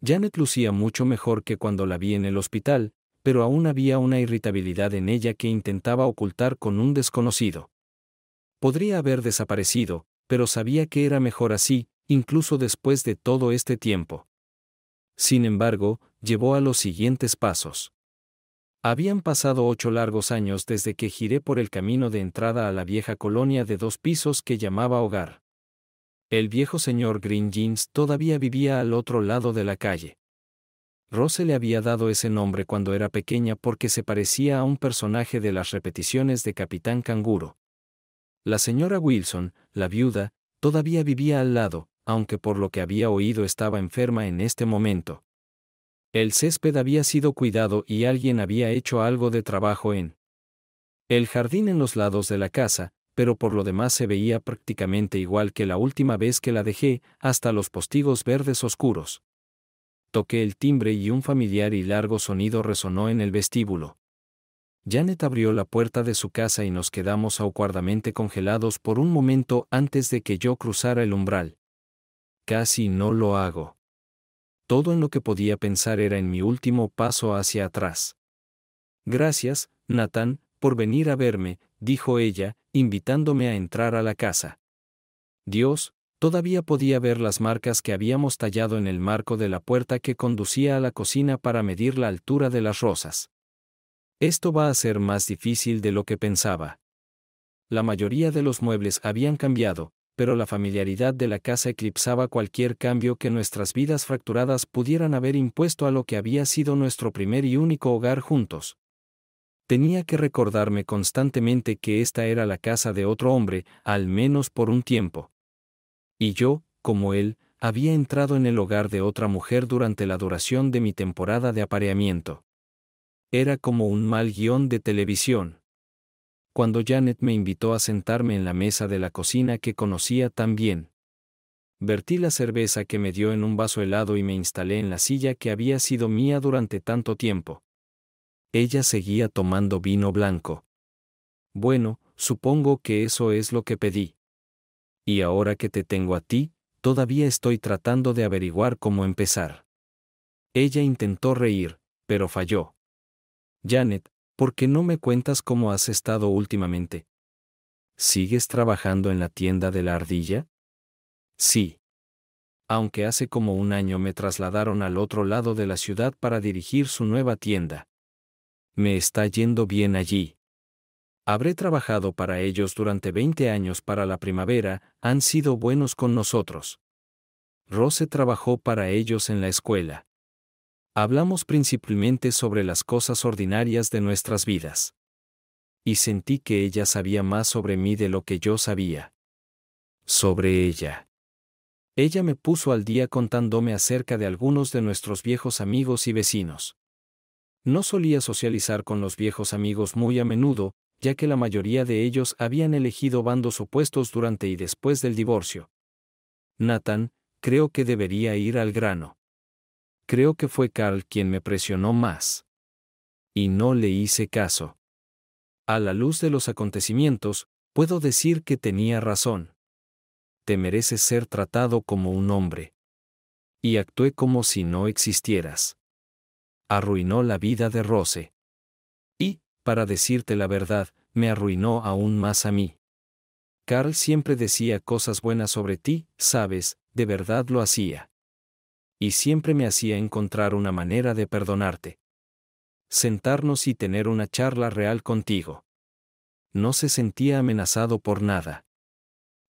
Janet lucía mucho mejor que cuando la vi en el hospital, pero aún había una irritabilidad en ella que intentaba ocultar con un desconocido. Podría haber desaparecido, pero sabía que era mejor así, incluso después de todo este tiempo. Sin embargo, llevó a los siguientes pasos. Habían pasado 8 largos años desde que giré por el camino de entrada a la vieja colonia de 2 pisos que llamaba hogar. El viejo señor Green Jeans todavía vivía al otro lado de la calle. Rose le había dado ese nombre cuando era pequeña porque se parecía a un personaje de las repeticiones de Capitán Canguro. La señora Wilson, la viuda, todavía vivía al lado, aunque por lo que había oído estaba enferma en este momento. El césped había sido cuidado y alguien había hecho algo de trabajo en el jardín en los lados de la casa, pero por lo demás se veía prácticamente igual que la última vez que la dejé, hasta los postigos verdes oscuros. Toqué el timbre y un familiar y largo sonido resonó en el vestíbulo. Janet abrió la puerta de su casa y nos quedamos awkwardamente congelados por un momento antes de que yo cruzara el umbral. Casi no lo hago. todo en lo que podía pensar era en mi último paso hacia atrás. Gracias, Nathan, por venir a verme, dijo ella, invitándome a entrar a la casa. Dios, todavía podía ver las marcas que habíamos tallado en el marco de la puerta que conducía a la cocina para medir la altura de las rosas. Esto va a ser más difícil de lo que pensaba. La mayoría de los muebles habían cambiado, pero la familiaridad de la casa eclipsaba cualquier cambio que nuestras vidas fracturadas pudieran haber impuesto a lo que había sido nuestro primer y único hogar juntos. Tenía que recordarme constantemente que esta era la casa de otro hombre, al menos por un tiempo. Y yo, como él, había entrado en el hogar de otra mujer durante la duración de mi temporada de apareamiento. Era como un mal guión de televisión. Cuando Janet me invitó a sentarme en la mesa de la cocina que conocía tan bien, vertí la cerveza que me dio en un vaso helado y me instalé en la silla que había sido mía durante tanto tiempo. Ella seguía tomando vino blanco. Bueno, supongo que eso es lo que pedí. Y ahora que te tengo a ti, todavía estoy tratando de averiguar cómo empezar. Ella intentó reír, pero falló. Janet, ¿por qué no me cuentas cómo has estado últimamente? ¿Sigues trabajando en la tienda de la ardilla? Sí. Aunque hace como un año me trasladaron al otro lado de la ciudad para dirigir su nueva tienda. Me está yendo bien allí. Habré trabajado para ellos durante 20 años para la primavera, han sido buenos con nosotros. Rose trabajó para ellos en la escuela. Hablamos principalmente sobre las cosas ordinarias de nuestras vidas. Y sentí que ella sabía más sobre mí de lo que yo sabía. Sobre ella. Ella me puso al día contándome acerca de algunos de nuestros viejos amigos y vecinos. No solía socializar con los viejos amigos muy a menudo, ya que la mayoría de ellos habían elegido bandos opuestos durante y después del divorcio. Nathan, creo que debería ir al grano. Creo que fue Carl quien me presionó más. Y no le hice caso. A la luz de los acontecimientos, puedo decir que tenía razón. Te mereces ser tratado como un hombre. Y actué como si no existieras. Arruinó la vida de Rose. Y, para decirte la verdad, me arruinó aún más a mí. Carl siempre decía cosas buenas sobre ti, sabes, de verdad lo hacía. Y siempre me hacía encontrar una manera de perdonarte. Sentarnos y tener una charla real contigo. No se sentía amenazado por nada.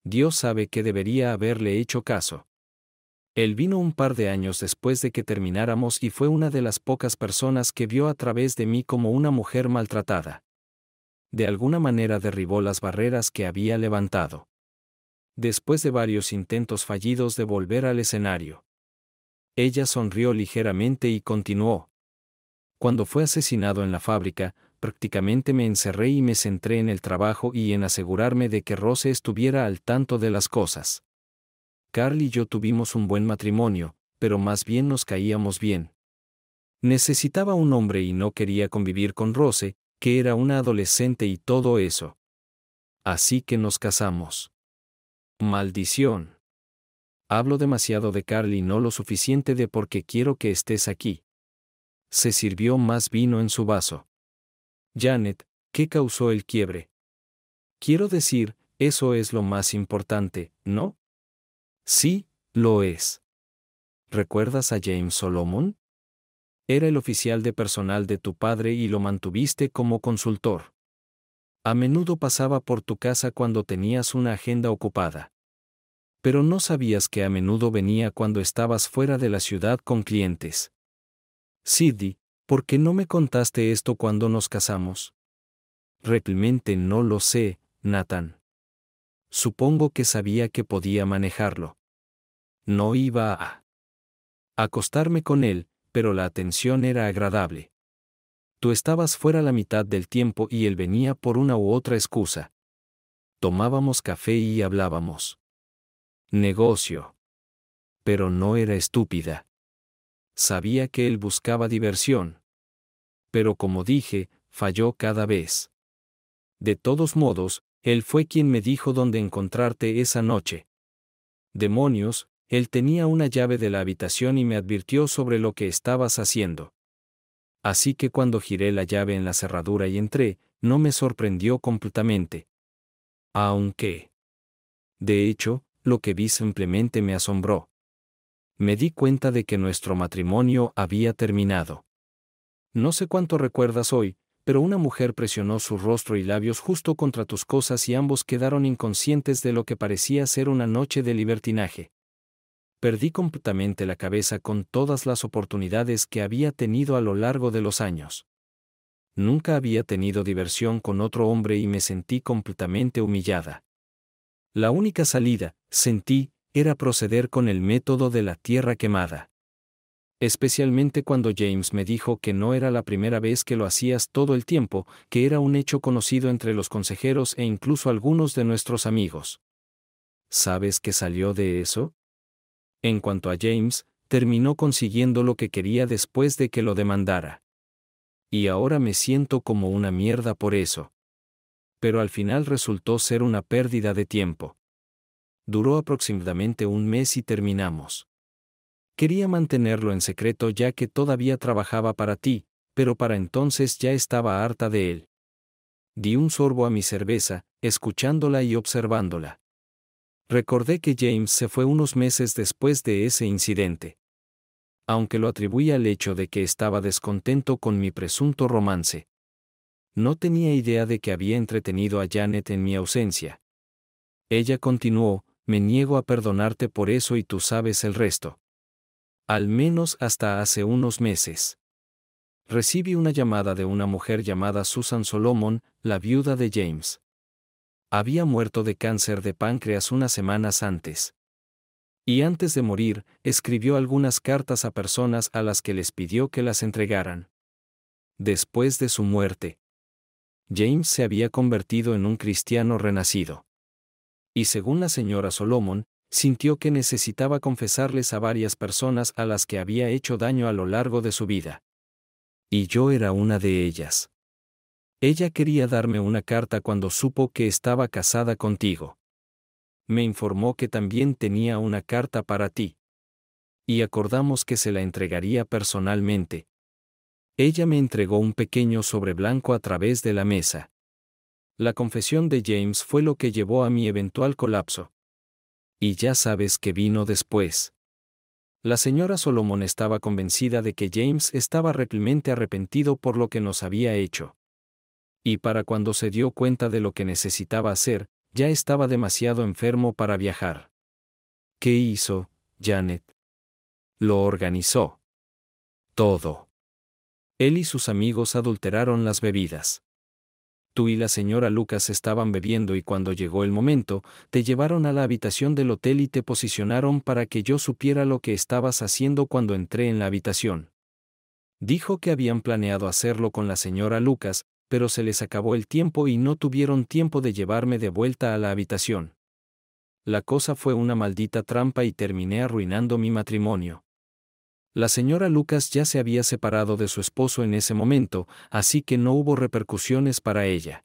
Dios sabe que debería haberle hecho caso. Él vino un par de años después de que termináramos y fue una de las pocas personas que vio a través de mí como una mujer maltratada. De alguna manera derribó las barreras que había levantado. Después de varios intentos fallidos de volver al escenario. Ella sonrió ligeramente y continuó. Cuando fue asesinado en la fábrica, prácticamente me encerré y me centré en el trabajo y en asegurarme de que Rose estuviera al tanto de las cosas. Carl y yo tuvimos un buen matrimonio, pero más bien nos caíamos bien. Necesitaba un hombre y no quería convivir con Rose, que era una adolescente y todo eso. Así que nos casamos. Maldición. Hablo demasiado de Carl y no lo suficiente de por qué quiero que estés aquí. Se sirvió más vino en su vaso. Janet, ¿qué causó el quiebre? Quiero decir, eso es lo más importante, ¿no? Sí, lo es. ¿Recuerdas a James Solomon? Era el oficial de personal de tu padre y lo mantuviste como consultor. A menudo pasaba por tu casa cuando tenías una agenda ocupada. Pero no sabías que a menudo venía cuando estabas fuera de la ciudad con clientes. Sidney, ¿por qué no me contaste esto cuando nos casamos? Realmente no lo sé, Nathan. Supongo que sabía que podía manejarlo. No iba a acostarme con él, pero la atención era agradable. Tú estabas fuera la mitad del tiempo y él venía por una u otra excusa. Tomábamos café y hablábamos. Negocio. Pero no era estúpida. Sabía que él buscaba diversión. Pero como dije, falló cada vez. De todos modos, él fue quien me dijo dónde encontrarte esa noche. Demonios, Él tenía una llave de la habitación y me advirtió sobre lo que estabas haciendo. Así que cuando giré la llave en la cerradura y entré, no me sorprendió completamente. Aunque, de hecho, lo que vi simplemente me asombró. Me di cuenta de que nuestro matrimonio había terminado. No sé cuánto recuerdas hoy, pero una mujer presionó su rostro y labios justo contra tus cosas y ambos quedaron inconscientes de lo que parecía ser una noche de libertinaje. Perdí completamente la cabeza con todas las oportunidades que había tenido a lo largo de los años. Nunca había tenido diversión con otro hombre y me sentí completamente humillada. La única salida, sentí, era proceder con el método de la tierra quemada. Especialmente cuando James me dijo que no era la primera vez que lo hacías todo el tiempo, que era un hecho conocido entre los consejeros e incluso algunos de nuestros amigos. ¿Sabes qué salió de eso? En cuanto a James, terminó consiguiendo lo que quería después de que lo demandara. Y ahora me siento como una mierda por eso. Pero al final resultó ser una pérdida de tiempo. Duró aproximadamente un mes y terminamos. Quería mantenerlo en secreto ya que todavía trabajaba para ti, pero para entonces ya estaba harta de él. Di un sorbo a mi cerveza, escuchándola y observándola. Recordé que James se fue unos meses después de ese incidente. Aunque lo atribuía al hecho de que estaba descontento con mi presunto romance. No tenía idea de que había entretenido a Janet en mi ausencia. Ella continuó, me niego a perdonarte por eso y tú sabes el resto. Al menos hasta hace unos meses. Recibí una llamada de una mujer llamada Susan Solomon, la viuda de James. Había muerto de cáncer de páncreas unas semanas antes. Y antes de morir, escribió algunas cartas a personas a las que les pidió que las entregaran. Después de su muerte, James se había convertido en un cristiano renacido. Y según la señora Solomon, sintió que necesitaba confesarles a varias personas a las que había hecho daño a lo largo de su vida. Y yo era una de ellas. Ella quería darme una carta cuando supo que estaba casada contigo. Me informó que también tenía una carta para ti. Y acordamos que se la entregaría personalmente. Ella me entregó un pequeño sobre blanco a través de la mesa. La confesión de James fue lo que llevó a mi eventual colapso. Y ya sabes qué vino después. La señora Solomon estaba convencida de que James estaba realmente arrepentido por lo que nos había hecho. Y para cuando se dio cuenta de lo que necesitaba hacer, ya estaba demasiado enfermo para viajar. ¿Qué hizo, Janet? Lo organizó. Todo. Él y sus amigos adulteraron las bebidas. Tú y la señora Lucas estaban bebiendo y cuando llegó el momento, te llevaron a la habitación del hotel y te posicionaron para que yo supiera lo que estabas haciendo cuando entré en la habitación. Dijo que habían planeado hacerlo con la señora Lucas, pero se les acabó el tiempo y no tuvieron tiempo de llevarme de vuelta a la habitación. La cosa fue una maldita trampa y terminé arruinando mi matrimonio. La señora Lucas ya se había separado de su esposo en ese momento, así que no hubo repercusiones para ella.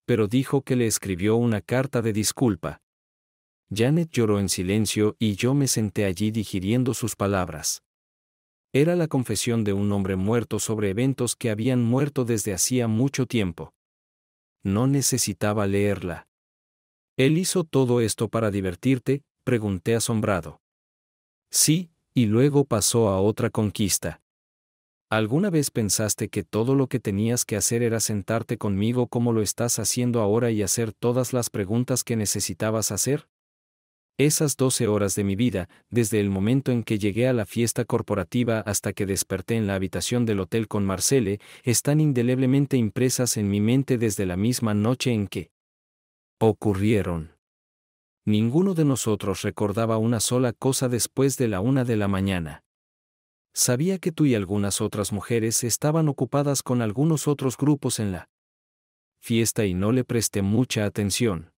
Pero dijo que le escribió una carta de disculpa. Janet lloró en silencio y yo me senté allí digiriendo sus palabras. Era la confesión de un hombre muerto sobre eventos que habían muerto desde hacía mucho tiempo. No necesitaba leerla. ¿Él hizo todo esto para divertirte?, pregunté asombrado. Sí, y luego pasó a otra conquista. ¿Alguna vez pensaste que todo lo que tenías que hacer era sentarte conmigo como lo estás haciendo ahora y hacer todas las preguntas que necesitabas hacer? Esas 12 horas de mi vida, desde el momento en que llegué a la fiesta corporativa hasta que desperté en la habitación del hotel con Marcelle, están indeleblemente impresas en mi mente desde la misma noche en que ocurrieron. Ninguno de nosotros recordaba una sola cosa después de la 1 de la mañana. Sabía que tú y algunas otras mujeres estaban ocupadas con algunos otros grupos en la fiesta y no le presté mucha atención.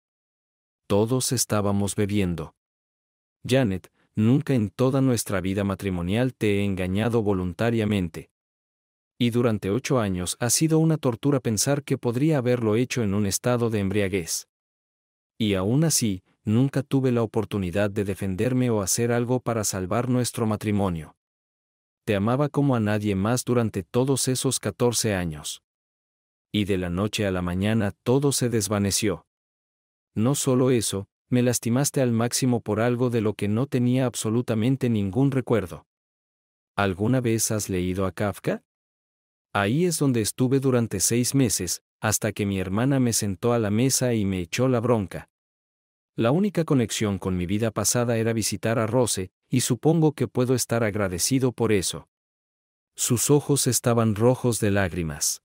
Todos estábamos bebiendo. Janet, nunca en toda nuestra vida matrimonial te he engañado voluntariamente. Y durante 8 años ha sido una tortura pensar que podría haberlo hecho en un estado de embriaguez. Y aún así, nunca tuve la oportunidad de defenderme o hacer algo para salvar nuestro matrimonio. Te amaba como a nadie más durante todos esos 14 años. Y de la noche a la mañana todo se desvaneció. No solo eso, me lastimaste al máximo por algo de lo que no tenía absolutamente ningún recuerdo. ¿Alguna vez has leído a Kafka? Ahí es donde estuve durante 6 meses, hasta que mi hermana me sentó a la mesa y me echó la bronca. La única conexión con mi vida pasada era visitar a Rose, y supongo que puedo estar agradecido por eso. Sus ojos estaban rojos de lágrimas.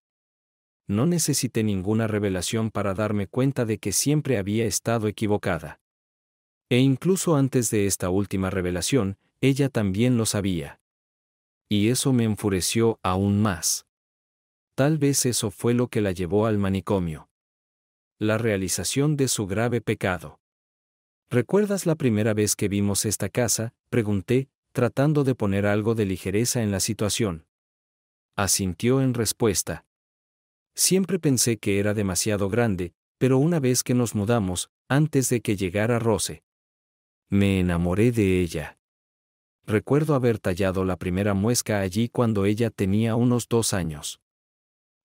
No necesité ninguna revelación para darme cuenta de que siempre había estado equivocada. E incluso antes de esta última revelación, ella también lo sabía. Y eso me enfureció aún más. Tal vez eso fue lo que la llevó al manicomio. La realización de su grave pecado. ¿Recuerdas la primera vez que vimos esta casa?, pregunté, tratando de poner algo de ligereza en la situación. Asintió en respuesta. Siempre pensé que era demasiado grande, pero una vez que nos mudamos, antes de que llegara Rose, me enamoré de ella. Recuerdo haber tallado la primera muesca allí cuando ella tenía unos 2 años.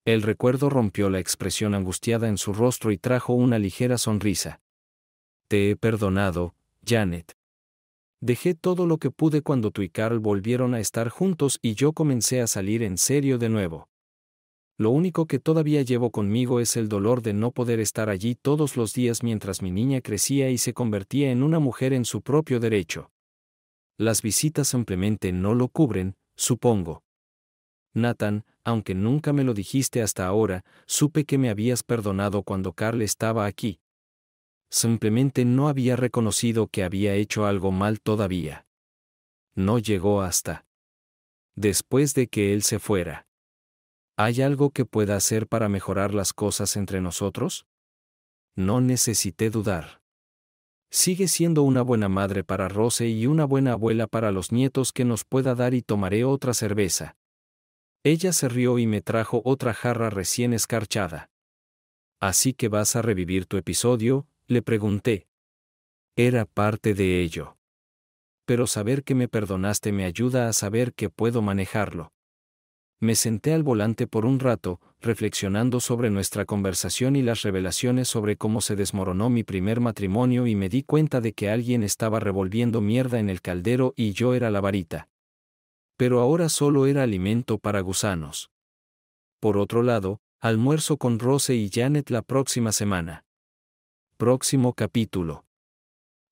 El recuerdo rompió la expresión angustiada en su rostro y trajo una ligera sonrisa. Te he perdonado, Janet. Dejé todo lo que pude cuando tú y Carl volvieron a estar juntos y yo comencé a salir en serio de nuevo. Lo único que todavía llevo conmigo es el dolor de no poder estar allí todos los días mientras mi niña crecía y se convertía en una mujer en su propio derecho. Las visitas simplemente no lo cubren, supongo. Nathan, aunque nunca me lo dijiste hasta ahora, supe que me habías perdonado cuando Carl estaba aquí. Simplemente no había reconocido que había hecho algo mal todavía. No llegó hasta después de que él se fuera. ¿Hay algo que pueda hacer para mejorar las cosas entre nosotros? No necesité dudar. Sigue siendo una buena madre para Rose y una buena abuela para los nietos que nos pueda dar y tomaré otra cerveza. Ella se rió y me trajo otra jarra recién escarchada. ¿Así que vas a revivir tu episodio?, le pregunté. Era parte de ello. Pero saber que me perdonaste me ayuda a saber que puedo manejarlo. Me senté al volante por un rato, reflexionando sobre nuestra conversación y las revelaciones sobre cómo se desmoronó mi primer matrimonio y me di cuenta de que alguien estaba revolviendo mierda en el caldero y yo era la varita. Pero ahora solo era alimento para gusanos. Por otro lado, almuerzo con Rose y Janet la próxima semana. Próximo capítulo.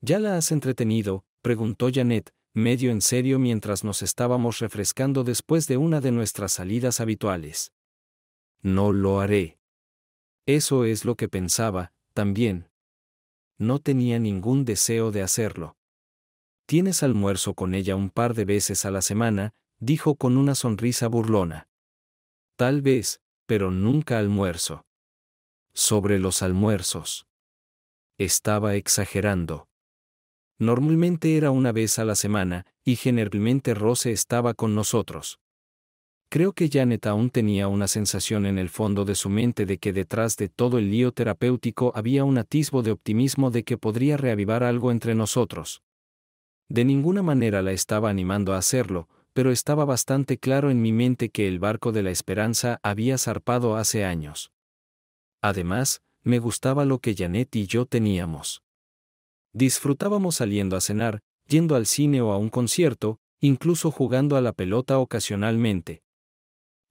¿Ya la has entretenido?, preguntó Janet, medio en serio mientras nos estábamos refrescando después de una de nuestras salidas habituales. No lo haré. Eso es lo que pensaba, también. No tenía ningún deseo de hacerlo. Tienes almuerzo con ella un par de veces a la semana, dijo con una sonrisa burlona. Tal vez, pero nunca almuerzo. Sobre los almuerzos. Estaba exagerando. Normalmente era una vez a la semana, y generalmente Rose estaba con nosotros. Creo que Janet aún tenía una sensación en el fondo de su mente de que detrás de todo el lío terapéutico había un atisbo de optimismo de que podría reavivar algo entre nosotros. De ninguna manera la estaba animando a hacerlo, pero estaba bastante claro en mi mente que el barco de la esperanza había zarpado hace años. Además, me gustaba lo que Janet y yo teníamos. Disfrutábamos saliendo a cenar, yendo al cine o a un concierto, incluso jugando a la pelota ocasionalmente.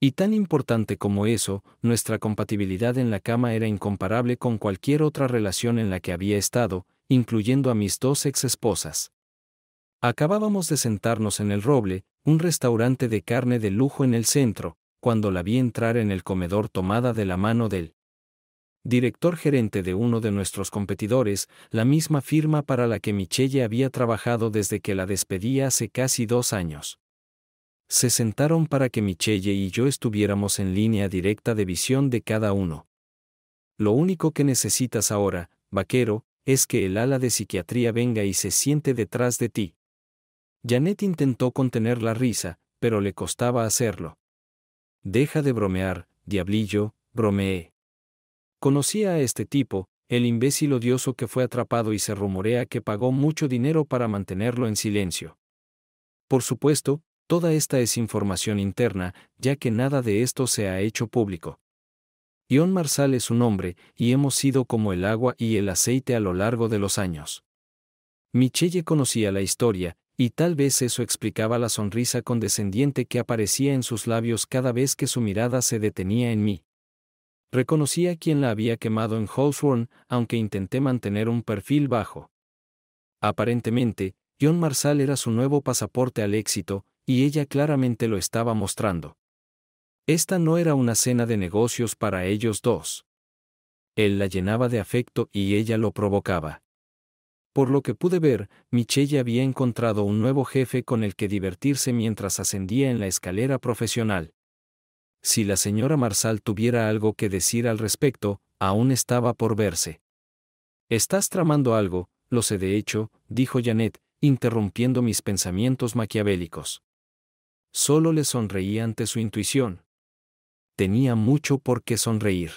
Y tan importante como eso, nuestra compatibilidad en la cama era incomparable con cualquier otra relación en la que había estado, incluyendo a mis 2 exesposas. Acabábamos de sentarnos en El Roble, un restaurante de carne de lujo en el centro, cuando la vi entrar en el comedor tomada de la mano del director gerente de uno de nuestros competidores, la misma firma para la que Michelle había trabajado desde que la despedí hace casi 2 años. Se sentaron para que Michelle y yo estuviéramos en línea directa de visión de cada uno. Lo único que necesitas ahora, vaquero, es que el ala de psiquiatría venga y se siente detrás de ti. Janet intentó contener la risa, pero le costaba hacerlo. Deja de bromear, diablillo, bromeé. Conocía a este tipo, el imbécil odioso que fue atrapado y se rumorea que pagó mucho dinero para mantenerlo en silencio. Por supuesto, toda esta es información interna, ya que nada de esto se ha hecho público. John Marshall es un hombre, y hemos sido como el agua y el aceite a lo largo de los años. Michelle conocía la historia, y tal vez eso explicaba la sonrisa condescendiente que aparecía en sus labios cada vez que su mirada se detenía en mí. Reconocía quién la había quemado en Hawthorne, aunque intenté mantener un perfil bajo. Aparentemente, John Marshall era su nuevo pasaporte al éxito, y ella claramente lo estaba mostrando. Esta no era una cena de negocios para ellos dos. Él la llenaba de afecto y ella lo provocaba. Por lo que pude ver, Michelle había encontrado un nuevo jefe con el que divertirse mientras ascendía en la escalera profesional. Si la señora Marshall tuviera algo que decir al respecto, aún estaba por verse. «Estás tramando algo, lo sé de hecho», dijo Janet, interrumpiendo mis pensamientos maquiavélicos. Solo le sonreí ante su intuición. Tenía mucho por qué sonreír.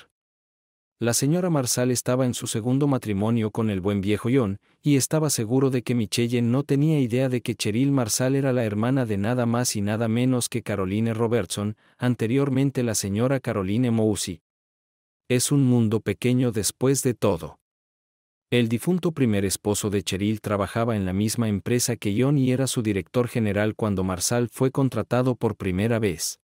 La señora Marshall estaba en su segundo matrimonio con el buen viejo John, y estaba seguro de que Michelle no tenía idea de que Cheryl Marshall era la hermana de nada más y nada menos que Caroline Robertson, anteriormente la señora Caroline Mousy. Es un mundo pequeño después de todo. El difunto primer esposo de Cheryl trabajaba en la misma empresa que John y era su director general cuando Marshall fue contratado por primera vez.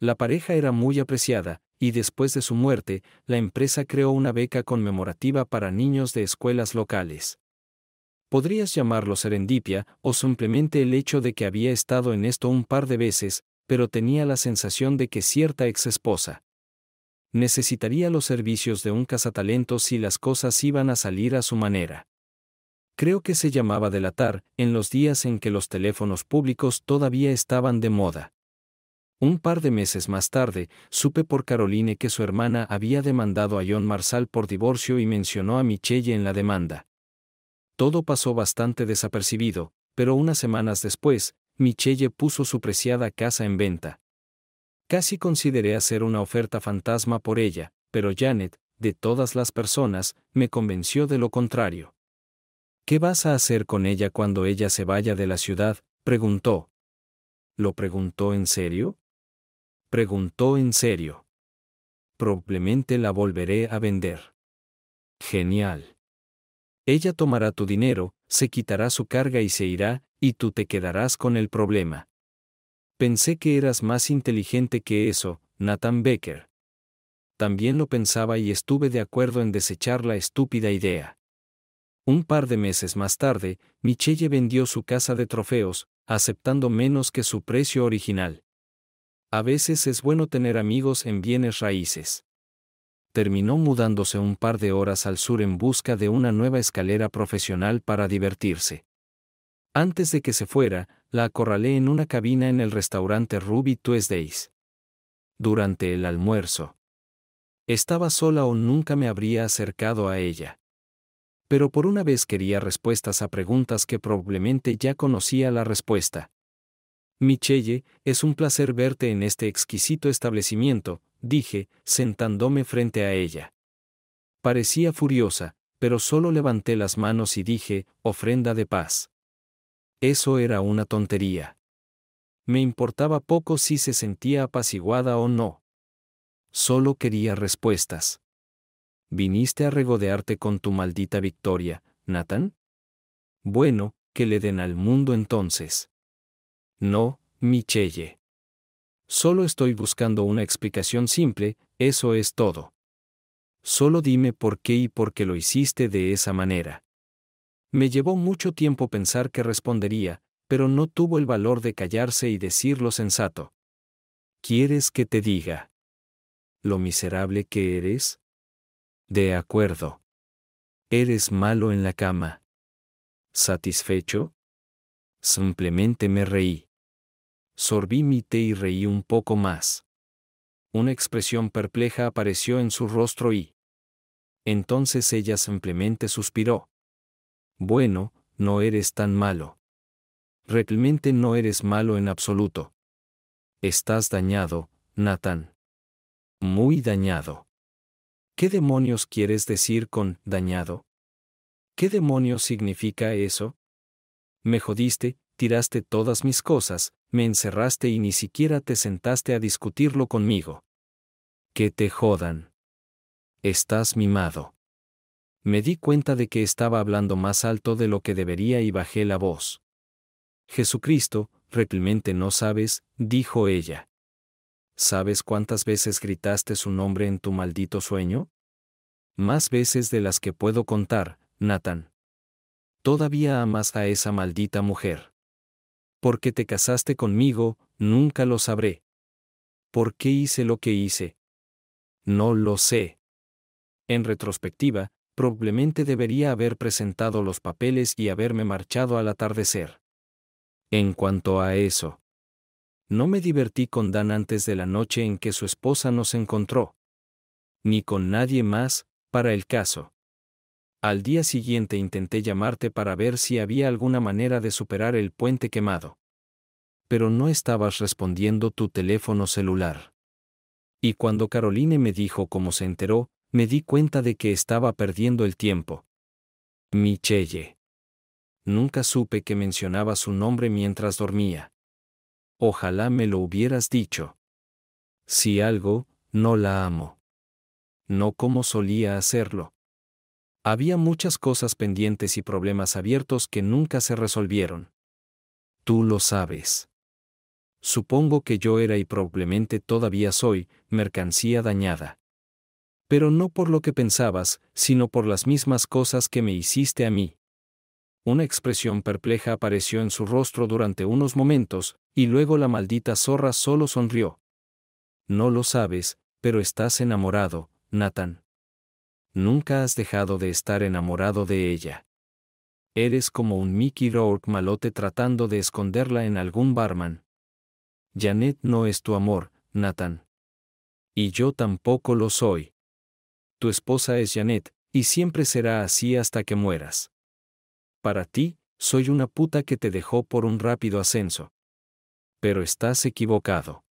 La pareja era muy apreciada, y después de su muerte, la empresa creó una beca conmemorativa para niños de escuelas locales. Podrías llamarlo serendipia, o simplemente el hecho de que había estado en esto un par de veces, pero tenía la sensación de que cierta exesposa necesitaría los servicios de un cazatalentos si las cosas iban a salir a su manera. Creo que se llamaba delatar, en los días en que los teléfonos públicos todavía estaban de moda. Un par de meses más tarde, supe por Caroline que su hermana había demandado a John Marshall por divorcio y mencionó a Michelle en la demanda. Todo pasó bastante desapercibido, pero unas semanas después, Michelle puso su preciada casa en venta. Casi consideré hacer una oferta fantasma por ella, pero Janet, de todas las personas, me convenció de lo contrario. «¿Qué vas a hacer con ella cuando ella se vaya de la ciudad?», preguntó. ¿Lo preguntó en serio? Preguntó en serio. «Probablemente la volveré a vender». «Genial. Ella tomará tu dinero, se quitará su carga y se irá, y tú te quedarás con el problema». Pensé que eras más inteligente que eso, Nathan Becker. También lo pensaba y estuve de acuerdo en desechar la estúpida idea. Un par de meses más tarde, Michelle vendió su casa de trofeos, aceptando menos que su precio original. A veces es bueno tener amigos en bienes raíces. Terminó mudándose un par de horas al sur en busca de una nueva escalera profesional para divertirse. Antes de que se fuera, la acorralé en una cabina en el restaurante Ruby Tuesdays. Durante el almuerzo. Estaba sola o nunca me habría acercado a ella. Pero por una vez quería respuestas a preguntas que probablemente ya conocía la respuesta. «Michelle, es un placer verte en este exquisito establecimiento», dije, sentándome frente a ella. Parecía furiosa, pero solo levanté las manos y dije, «ofrenda de paz». Eso era una tontería. Me importaba poco si se sentía apaciguada o no. Solo quería respuestas. «¿Viniste a regodearte con tu maldita victoria, Nathan? Bueno, que le den al mundo entonces». «No, Michelle. Solo estoy buscando una explicación simple, eso es todo. Solo dime por qué y por qué lo hiciste de esa manera». Me llevó mucho tiempo pensar qué respondería, pero no tuvo el valor de callarse y decir lo sensato. «¿Quieres que te diga lo miserable que eres? De acuerdo. Eres malo en la cama. ¿Satisfecho?» Simplemente me reí. Sorbí mi té y reí un poco más. Una expresión perpleja apareció en su rostro y entonces ella simplemente suspiró. «Bueno, no eres tan malo. Realmente no eres malo en absoluto. Estás dañado, Nathan. Muy dañado. ¿Qué demonios quieres decir con dañado? ¿Qué demonios significa eso? Me jodiste, tiraste todas mis cosas, me encerraste y ni siquiera te sentaste a discutirlo conmigo. Que te jodan. Estás mimado. Me di cuenta de que estaba hablando más alto de lo que debería y bajé la voz. Jesucristo, realmente no sabes, dijo ella. ¿Sabes cuántas veces gritaste su nombre en tu maldito sueño? Más veces de las que puedo contar, Nathan. Todavía amas a esa maldita mujer. ¿Por qué te casaste conmigo? Nunca lo sabré. ¿Por qué hice lo que hice? No lo sé. En retrospectiva, probablemente debería haber presentado los papeles y haberme marchado al atardecer. En cuanto a eso, no me divertí con Dan antes de la noche en que su esposa nos encontró. Ni con nadie más, para el caso. Al día siguiente intenté llamarte para ver si había alguna manera de superar el puente quemado. Pero no estabas respondiendo tu teléfono celular. Y cuando Caroline me dijo cómo se enteró, me di cuenta de que estaba perdiendo el tiempo. Michelle. Nunca supe que mencionaba su nombre mientras dormía. Ojalá me lo hubieras dicho. Si algo, no la amo. No como solía hacerlo. Había muchas cosas pendientes y problemas abiertos que nunca se resolvieron. Tú lo sabes. Supongo que yo era y probablemente todavía soy, mercancía dañada. Pero no por lo que pensabas, sino por las mismas cosas que me hiciste a mí. Una expresión perpleja apareció en su rostro durante unos momentos, y luego la maldita zorra solo sonrió. No lo sabes, pero estás enamorado, Nathan. Nunca has dejado de estar enamorado de ella. Eres como un Mickey Rourke malote tratando de esconderla en algún barman. Janet no es tu amor, Nathan. Y yo tampoco lo soy. Tu esposa es Janet, y siempre será así hasta que mueras. Para ti, soy una puta que te dejó por un rápido ascenso. Pero estás equivocado.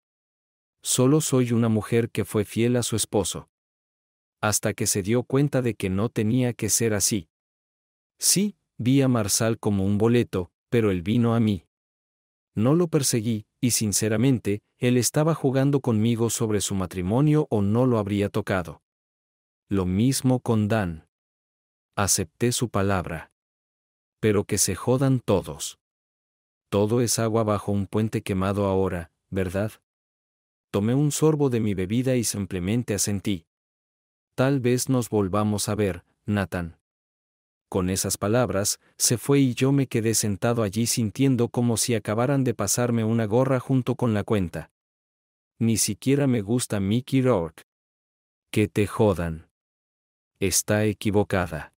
Solo soy una mujer que fue fiel a su esposo. Hasta que se dio cuenta de que no tenía que ser así. Sí, vi a Marsal como un boleto, pero él vino a mí. No lo perseguí, y sinceramente, él estaba jugando conmigo sobre su matrimonio o no lo habría tocado. Lo mismo con Dan. Acepté su palabra. Pero que se jodan todos. Todo es agua bajo un puente quemado ahora, ¿verdad? Tomé un sorbo de mi bebida y simplemente asentí. Tal vez nos volvamos a ver, Nathan. Con esas palabras, se fue y yo me quedé sentado allí sintiendo como si acabaran de pasarme una gorra junto con la cuenta. Ni siquiera me gusta Mickey Rourke. Que te jodan. Está equivocada.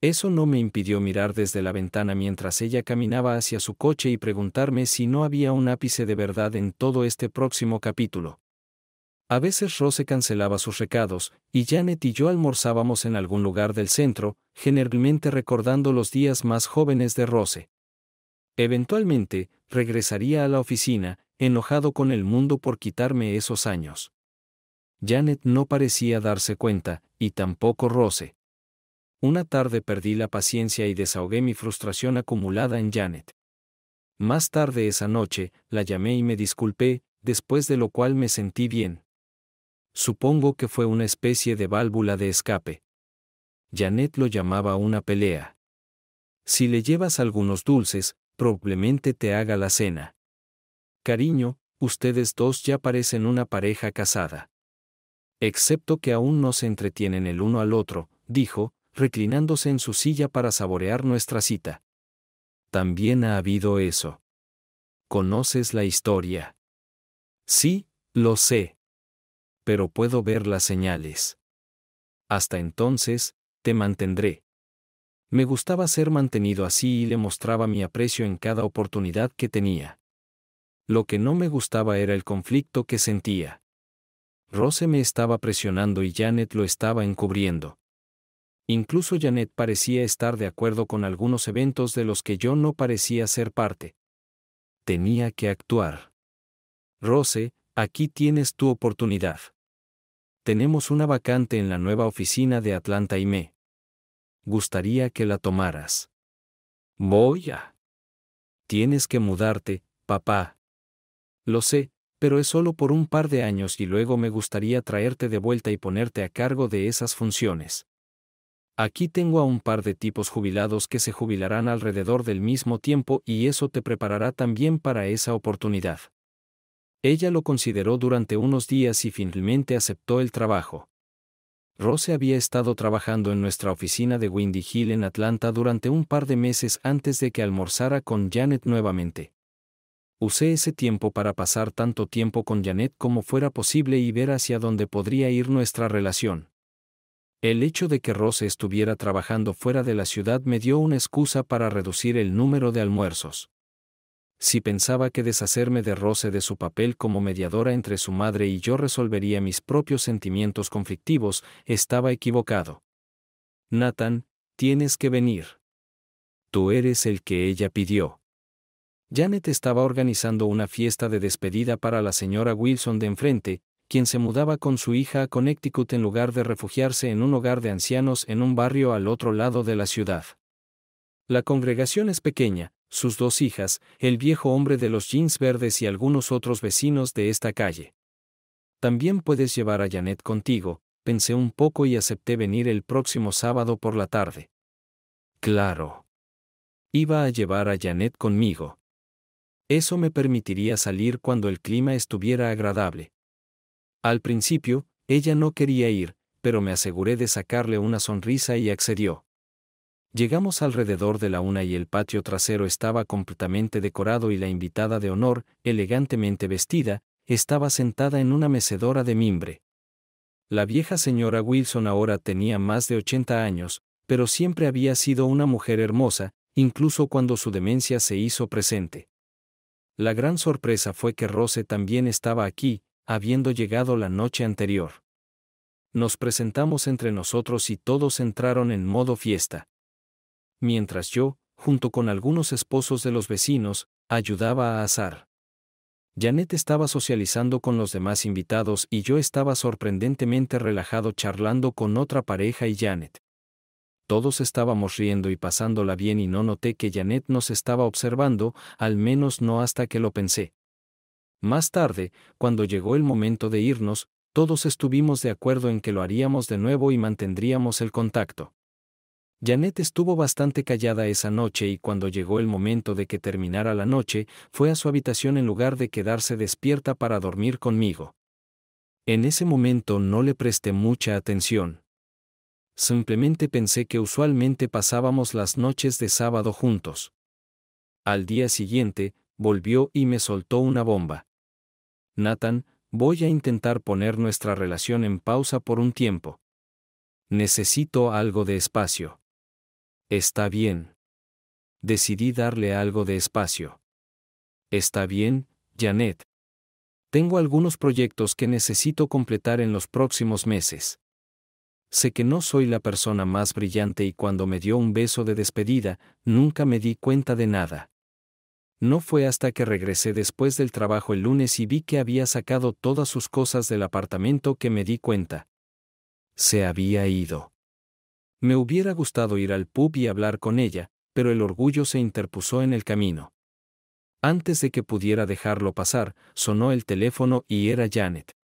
Eso no me impidió mirar desde la ventana mientras ella caminaba hacia su coche y preguntarme si no había un ápice de verdad en todo este próximo capítulo. A veces Rose cancelaba sus recados, y Janet y yo almorzábamos en algún lugar del centro, generalmente recordando los días más jóvenes de Rose. Eventualmente, regresaría a la oficina, enojado con el mundo por quitarme esos años. Janet no parecía darse cuenta, y tampoco Rose. Una tarde perdí la paciencia y desahogué mi frustración acumulada en Janet. Más tarde esa noche, la llamé y me disculpé, después de lo cual me sentí bien. Supongo que fue una especie de válvula de escape. Janet lo llamaba una pelea. Si le llevas algunos dulces, probablemente te haga la cena. Cariño, ustedes dos ya parecen una pareja casada. Excepto que aún no se entretienen el uno al otro, dijo, reclinándose en su silla para saborear nuestra cita. También ha habido eso. ¿Conoces la historia? Sí, lo sé. Pero puedo ver las señales. Hasta entonces, te mantendré. Me gustaba ser mantenido así y le mostraba mi aprecio en cada oportunidad que tenía. Lo que no me gustaba era el conflicto que sentía. Rose me estaba presionando y Janet lo estaba encubriendo. Incluso Janet parecía estar de acuerdo con algunos eventos de los que yo no parecía ser parte. Tenía que actuar. Rose, aquí tienes tu oportunidad. tenemos una vacante en la nueva oficina de Atlanta y me gustaría que la tomaras. Voy a. Tienes que mudarte, papá. Lo sé, pero es solo por un par de años y luego me gustaría traerte de vuelta y ponerte a cargo de esas funciones. Aquí tengo a un par de tipos jubilados que se jubilarán alrededor del mismo tiempo y eso te preparará también para esa oportunidad. Ella lo consideró durante unos días y finalmente aceptó el trabajo. Rose había estado trabajando en nuestra oficina de Windy Hill en Atlanta durante un par de meses antes de que almorzara con Janet nuevamente. Usé ese tiempo para pasar tanto tiempo con Janet como fuera posible y ver hacia dónde podría ir nuestra relación. El hecho de que Rose estuviera trabajando fuera de la ciudad me dio una excusa para reducir el número de almuerzos. Si pensaba que deshacerme de Rose de su papel como mediadora entre su madre y yo resolvería mis propios sentimientos conflictivos, estaba equivocado. Nathan, tienes que venir. Tú eres el que ella pidió. Janet estaba organizando una fiesta de despedida para la señora Wilson de enfrente, quien se mudaba con su hija a Connecticut en lugar de refugiarse en un hogar de ancianos en un barrio al otro lado de la ciudad. La congregación es pequeña, sus dos hijas, el viejo hombre de los jeans verdes y algunos otros vecinos de esta calle. También puedes llevar a Janet contigo, pensé un poco y acepté venir el próximo sábado por la tarde. Claro. Iba a llevar a Janet conmigo. Eso me permitiría salir cuando el clima estuviera agradable. Al principio, ella no quería ir, pero me aseguré de sacarle una sonrisa y accedió. Llegamos alrededor de la 1 y el patio trasero estaba completamente decorado y la invitada de honor, elegantemente vestida, estaba sentada en una mecedora de mimbre. La vieja señora Wilson ahora tenía más de 80 años, pero siempre había sido una mujer hermosa, incluso cuando su demencia se hizo presente. La gran sorpresa fue que Rose también estaba aquí, habiendo llegado la noche anterior. Nos presentamos entre nosotros y todos entraron en modo fiesta. Mientras yo, junto con algunos esposos de los vecinos, ayudaba a asar. Janet estaba socializando con los demás invitados y yo estaba sorprendentemente relajado charlando con otra pareja y Janet. Todos estábamos riendo y pasándola bien y no noté que Janet nos estaba observando, al menos no hasta que lo pensé. Más tarde, cuando llegó el momento de irnos, todos estuvimos de acuerdo en que lo haríamos de nuevo y mantendríamos el contacto. Janet estuvo bastante callada esa noche y cuando llegó el momento de que terminara la noche, fue a su habitación en lugar de quedarse despierta para dormir conmigo. En ese momento no le presté mucha atención. Simplemente pensé que usualmente pasábamos las noches de sábado juntos. Al día siguiente, volvió y me soltó una bomba. Nathan, voy a intentar poner nuestra relación en pausa por un tiempo. Necesito algo de espacio. Está bien. Decidí darle algo de espacio. Está bien, Janet. Tengo algunos proyectos que necesito completar en los próximos meses. Sé que no soy la persona más brillante y cuando me dio un beso de despedida, nunca me di cuenta de nada. No fue hasta que regresé después del trabajo el lunes y vi que había sacado todas sus cosas del apartamento que me di cuenta. Se había ido. Me hubiera gustado ir al pub y hablar con ella, pero el orgullo se interpuso en el camino. Antes de que pudiera dejarlo pasar, sonó el teléfono y era Janet.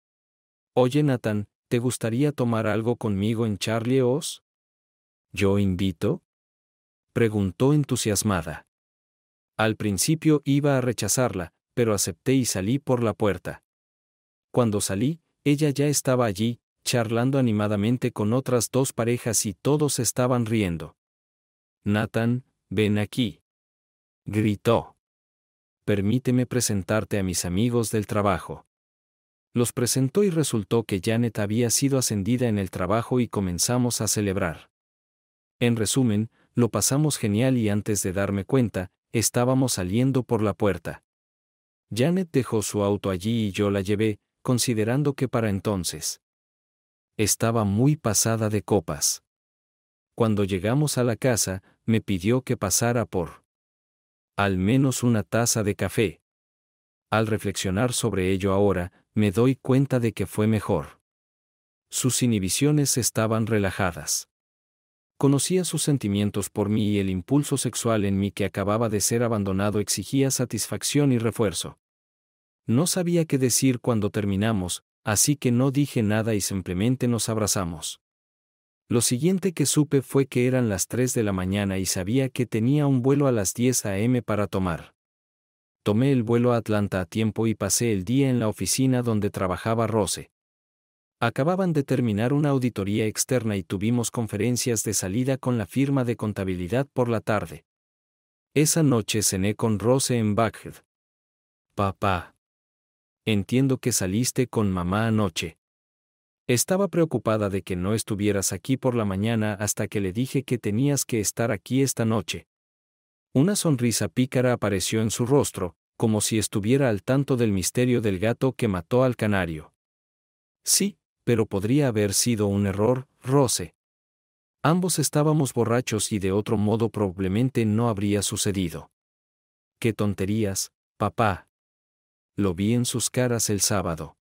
Oye Nathan, ¿te gustaría tomar algo conmigo en Charlie O's? ¿Yo invito? Preguntó entusiasmada. Al principio iba a rechazarla, pero acepté y salí por la puerta. Cuando salí, ella ya estaba allí, charlando animadamente con otras dos parejas y todos estaban riendo. Nathan, ven aquí. Gritó. Permíteme presentarte a mis amigos del trabajo. Los presentó y resultó que Janet había sido ascendida en el trabajo y comenzamos a celebrar. En resumen, lo pasamos genial y antes de darme cuenta, estábamos saliendo por la puerta. Janet dejó su auto allí y yo la llevé, considerando que para entonces estaba muy pasada de copas. Cuando llegamos a la casa, me pidió que pasara por al menos una taza de café. Al reflexionar sobre ello ahora, me doy cuenta de que fue mejor. Sus inhibiciones estaban relajadas. Conocía sus sentimientos por mí y el impulso sexual en mí que acababa de ser abandonado exigía satisfacción y refuerzo. No sabía qué decir cuando terminamos, así que no dije nada y simplemente nos abrazamos. Lo siguiente que supe fue que eran las 3 de la mañana y sabía que tenía un vuelo a las 10 a.m. para tomar. Tomé el vuelo a Atlanta a tiempo y pasé el día en la oficina donde trabajaba Rose. Acababan de terminar una auditoría externa y tuvimos conferencias de salida con la firma de contabilidad por la tarde. Esa noche cené con Rose en Buckhead. Papá. Entiendo que saliste con mamá anoche. Estaba preocupada de que no estuvieras aquí por la mañana hasta que le dije que tenías que estar aquí esta noche. Una sonrisa pícara apareció en su rostro, como si estuviera al tanto del misterio del gato que mató al canario. Sí, pero podría haber sido un error, Rose. Ambos estábamos borrachos y de otro modo probablemente no habría sucedido. ¡Qué tonterías, papá! Lo vi en sus caras el sábado.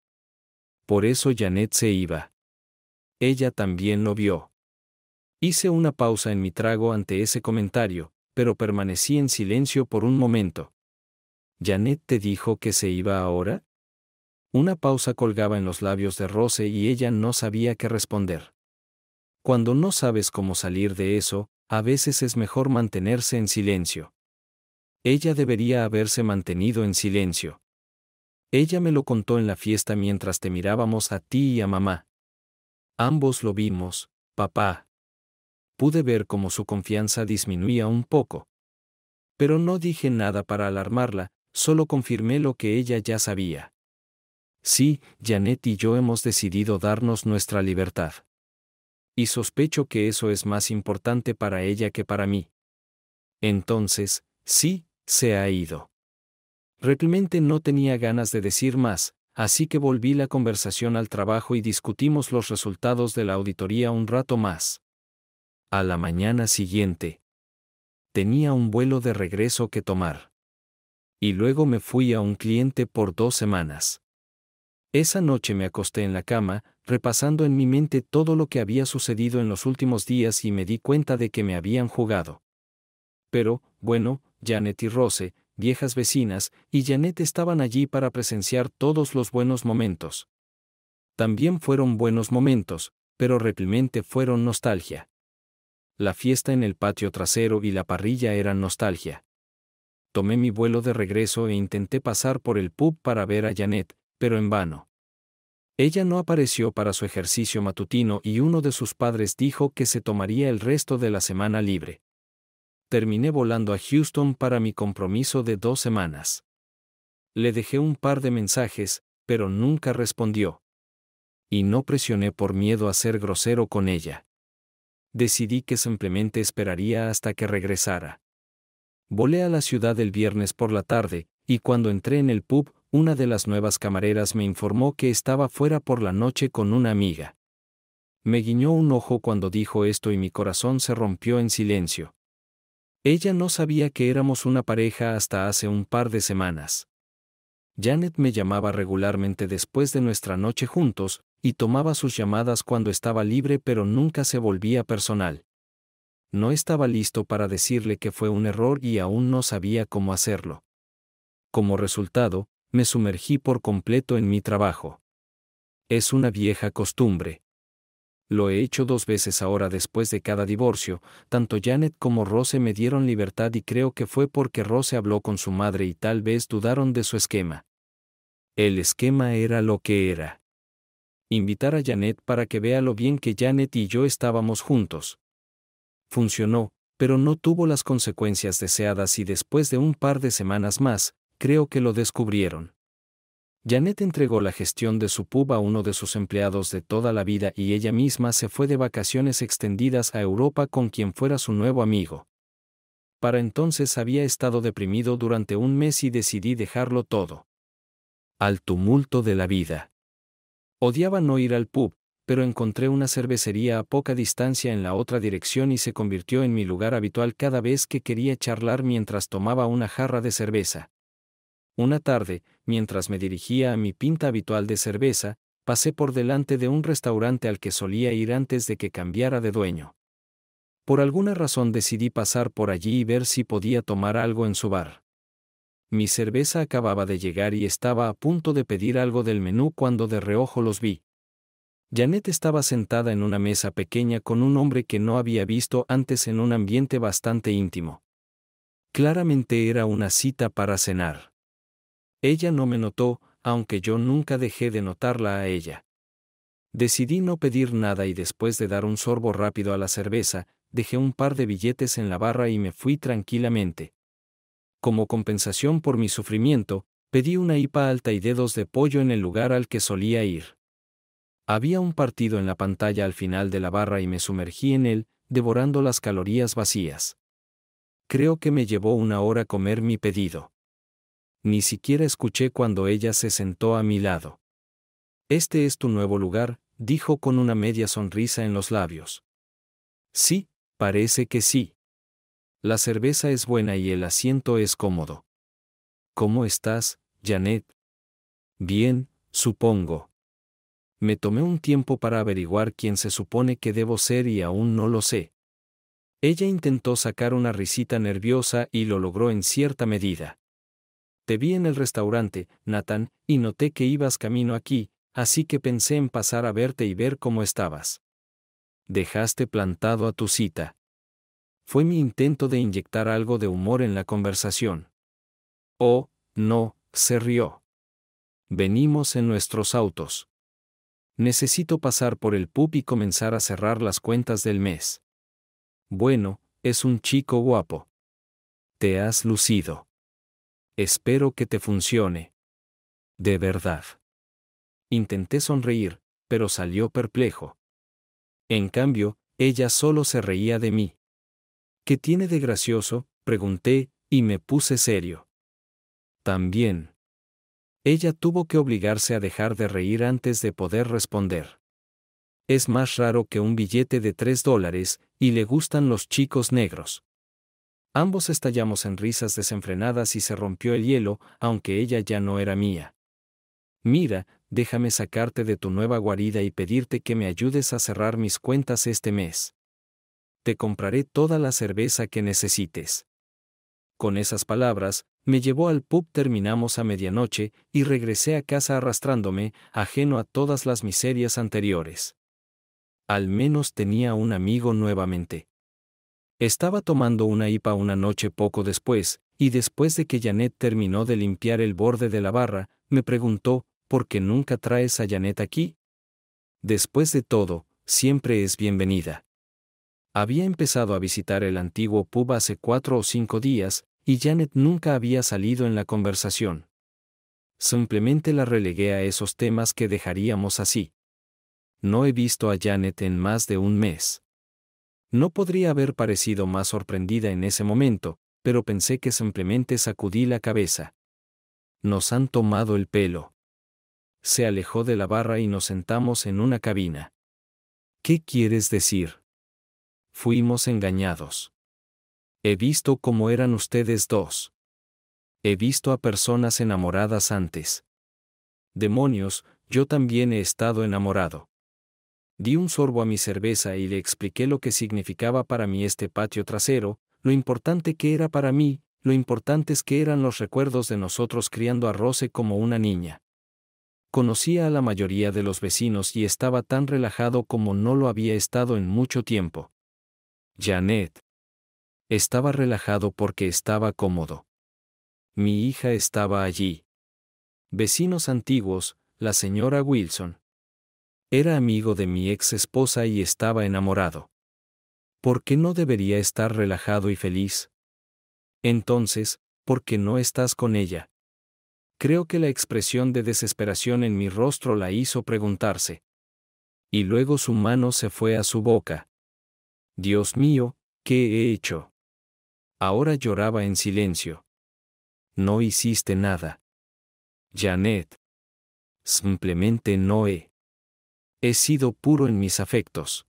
Por eso Janet se iba. Ella también lo vio. Hice una pausa en mi trago ante ese comentario, pero permanecí en silencio por un momento. ¿Janet te dijo que se iba ahora? Una pausa colgaba en los labios de Rose y ella no sabía qué responder. Cuando no sabes cómo salir de eso, a veces es mejor mantenerse en silencio. Ella debería haberse mantenido en silencio. Ella me lo contó en la fiesta mientras te mirábamos a ti y a mamá. Ambos lo vimos, papá. Pude ver cómo su confianza disminuía un poco. Pero no dije nada para alarmarla, solo confirmé lo que ella ya sabía. Sí, Janet y yo hemos decidido darnos nuestra libertad. Y sospecho que eso es más importante para ella que para mí. Entonces, sí, se ha ido. Realmente no tenía ganas de decir más, así que volví la conversación al trabajo y discutimos los resultados de la auditoría un rato más. A la mañana siguiente, tenía un vuelo de regreso que tomar. Y luego me fui a un cliente por 2 semanas. Esa noche me acosté en la cama, repasando en mi mente todo lo que había sucedido en los últimos días y me di cuenta de que me habían jugado. Pero, bueno, Janet y Rose, viejas vecinas, y Janet estaban allí para presenciar todos los buenos momentos. También fueron buenos momentos, pero realmente fueron nostalgia. La fiesta en el patio trasero y la parrilla eran nostalgia. Tomé mi vuelo de regreso e intenté pasar por el pub para ver a Janet, pero en vano. Ella no apareció para su ejercicio matutino y uno de sus padres dijo que se tomaría el resto de la semana libre. Terminé volando a Houston para mi compromiso de 2 semanas. Le dejé un par de mensajes, pero nunca respondió. Y no presioné por miedo a ser grosero con ella. Decidí que simplemente esperaría hasta que regresara. Volé a la ciudad el viernes por la tarde, y cuando entré en el pub, una de las nuevas camareras me informó que estaba fuera por la noche con una amiga. Me guiñó un ojo cuando dijo esto y mi corazón se rompió en silencio. Ella no sabía que éramos una pareja hasta hace un par de semanas. Janet me llamaba regularmente después de nuestra noche juntos, y tomaba sus llamadas cuando estaba libre pero nunca se volvía personal. No estaba listo para decirle que fue un error y aún no sabía cómo hacerlo. Como resultado, me sumergí por completo en mi trabajo. Es una vieja costumbre. Lo he hecho 2 veces ahora después de cada divorcio, tanto Janet como Rose me dieron libertad y creo que fue porque Rose habló con su madre y tal vez dudaron de su esquema. El esquema era lo que era. Invitar a Janet para que vea lo bien que Janet y yo estábamos juntos. Funcionó, pero no tuvo las consecuencias deseadas y después de un par de semanas más, creo que lo descubrieron. Janet entregó la gestión de su pub a uno de sus empleados de toda la vida y ella misma se fue de vacaciones extendidas a Europa con quien fuera su nuevo amigo. Para entonces había estado deprimido durante un mes y decidí dejarlo todo. Al tumulto de la vida. Odiaba no ir al pub, pero encontré una cervecería a poca distancia en la otra dirección y se convirtió en mi lugar habitual cada vez que quería charlar mientras tomaba una jarra de cerveza. Una tarde, mientras me dirigía a mi pinta habitual de cerveza, pasé por delante de un restaurante al que solía ir antes de que cambiara de dueño. Por alguna razón decidí pasar por allí y ver si podía tomar algo en su bar. Mi cerveza acababa de llegar y estaba a punto de pedir algo del menú cuando de reojo los vi. Janet estaba sentada en una mesa pequeña con un hombre que no había visto antes en un ambiente bastante íntimo. Claramente era una cita para cenar. Ella no me notó, aunque yo nunca dejé de notarla a ella. Decidí no pedir nada y después de dar un sorbo rápido a la cerveza, dejé un par de billetes en la barra y me fui tranquilamente. Como compensación por mi sufrimiento, pedí una IPA alta y dedos de pollo en el lugar al que solía ir. Había un partido en la pantalla al final de la barra y me sumergí en él, devorando las calorías vacías. Creo que me llevó una hora comer mi pedido. Ni siquiera escuché cuando ella se sentó a mi lado. «Este es tu nuevo lugar», dijo con una media sonrisa en los labios. «Sí, parece que sí. La cerveza es buena y el asiento es cómodo». «¿Cómo estás, Janet?» «Bien, supongo». Me tomé un tiempo para averiguar quién se supone que debo ser y aún no lo sé. Ella intentó sacar una risita nerviosa y lo logró en cierta medida. «Te vi en el restaurante, Nathan, y noté que ibas camino aquí, así que pensé en pasar a verte y ver cómo estabas. Dejaste plantado a tu cita». Fue mi intento de inyectar algo de humor en la conversación. «Oh, no», se rió. «Venimos en nuestros autos. Necesito pasar por el pub y comenzar a cerrar las cuentas del mes». «Bueno, es un chico guapo. Te has lucido. Espero que te funcione». «De verdad». Intenté sonreír, pero salió perplejo. En cambio, ella solo se reía de mí. «¿Qué tiene de gracioso?», pregunté, y me puse serio. «También». Ella tuvo que obligarse a dejar de reír antes de poder responder. «Es más raro que un billete de $3, y le gustan los chicos negros». Ambos estallamos en risas desenfrenadas y se rompió el hielo, aunque ella ya no era mía. «Mira, déjame sacarte de tu nueva guarida y pedirte que me ayudes a cerrar mis cuentas este mes. Te compraré toda la cerveza que necesites». Con esas palabras, me llevó al pub. Terminamos a medianoche, y regresé a casa arrastrándome, ajeno a todas las miserias anteriores. Al menos tenía un amigo nuevamente. Estaba tomando una IPA una noche poco después, y después de que Janet terminó de limpiar el borde de la barra, me preguntó, «¿Por qué nunca traes a Janet aquí? Después de todo, siempre es bienvenida». Había empezado a visitar el antiguo pub hace 4 o 5 días, y Janet nunca había salido en la conversación. Simplemente la relegué a esos temas que dejaríamos así. No he visto a Janet en más de un mes. No podría haber parecido más sorprendida en ese momento, pero pensé que simplemente sacudí la cabeza. «Nos han tomado el pelo». Se alejó de la barra y nos sentamos en una cabina. «¿Qué quieres decir?» «Fuimos engañados. He visto cómo eran ustedes dos. He visto a personas enamoradas antes». «Demonios, yo también he estado enamorado». Di un sorbo a mi cerveza y le expliqué lo que significaba para mí este patio trasero, lo importante que era para mí, lo importantes que eran los recuerdos de nosotros criando a Rose como una niña. Conocía a la mayoría de los vecinos y estaba tan relajado como no lo había estado en mucho tiempo. Janet. Estaba relajado porque estaba cómodo. Mi hija estaba allí. Vecinos antiguos, la señora Wilson. Era amigo de mi ex esposa y estaba enamorado. ¿Por qué no debería estar relajado y feliz? Entonces, ¿por qué no estás con ella? Creo que la expresión de desesperación en mi rostro la hizo preguntarse. Y luego su mano se fue a su boca. «Dios mío, ¿qué he hecho?». Ahora lloraba en silencio. «No hiciste nada. Janet. Simplemente no he. He sido puro en mis afectos.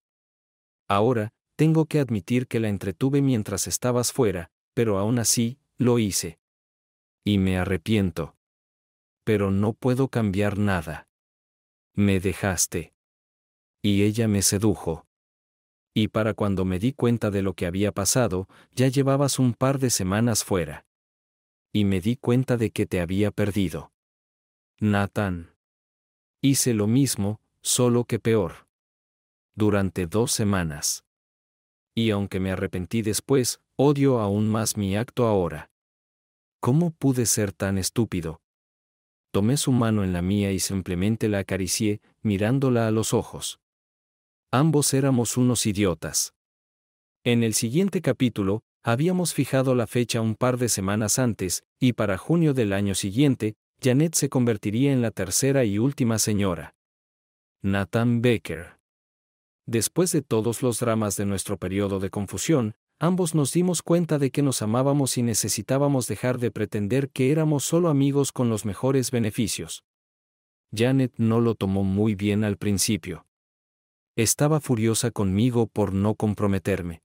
Ahora, tengo que admitir que la entretuve mientras estabas fuera, pero aún así, lo hice. Y me arrepiento. Pero no puedo cambiar nada. Me dejaste. Y ella me sedujo. Y para cuando me di cuenta de lo que había pasado, ya llevabas un par de semanas fuera. Y me di cuenta de que te había perdido. Nathan. Hice lo mismo, solo que peor. Durante 2 semanas. Y aunque me arrepentí después, odio aún más mi acto ahora. ¿Cómo pude ser tan estúpido? Tomé su mano en la mía y simplemente la acaricié, mirándola a los ojos. Ambos éramos unos idiotas. En el siguiente capítulo, habíamos fijado la fecha un par de semanas antes, y para junio del año siguiente, Janet se convertiría en la tercera y última señora. Nathan Baker. Después de todos los dramas de nuestro periodo de confusión, ambos nos dimos cuenta de que nos amábamos y necesitábamos dejar de pretender que éramos solo amigos con los mejores beneficios. Janet no lo tomó muy bien al principio. Estaba furiosa conmigo por no comprometerme.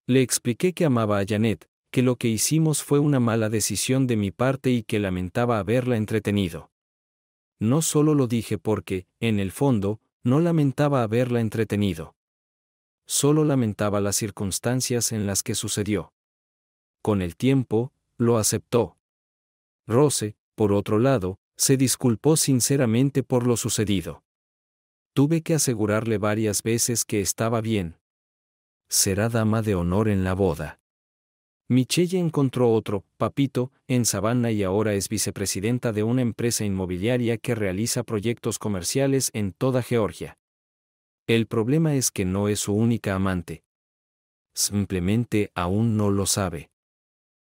Le expliqué que amaba a Janet, que lo que hicimos fue una mala decisión de mi parte y que lamentaba haberla entretenido. No solo lo dije porque, en el fondo, no lamentaba haberla entretenido. Solo lamentaba las circunstancias en las que sucedió. Con el tiempo, lo aceptó. Rose, por otro lado, se disculpó sinceramente por lo sucedido. Tuve que asegurarle varias veces que estaba bien. Será dama de honor en la boda. Michelle encontró otro papito en Savannah y ahora es vicepresidenta de una empresa inmobiliaria que realiza proyectos comerciales en toda Georgia. El problema es que no es su única amante. Simplemente aún no lo sabe.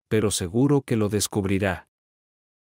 Pero seguro que lo descubrirá.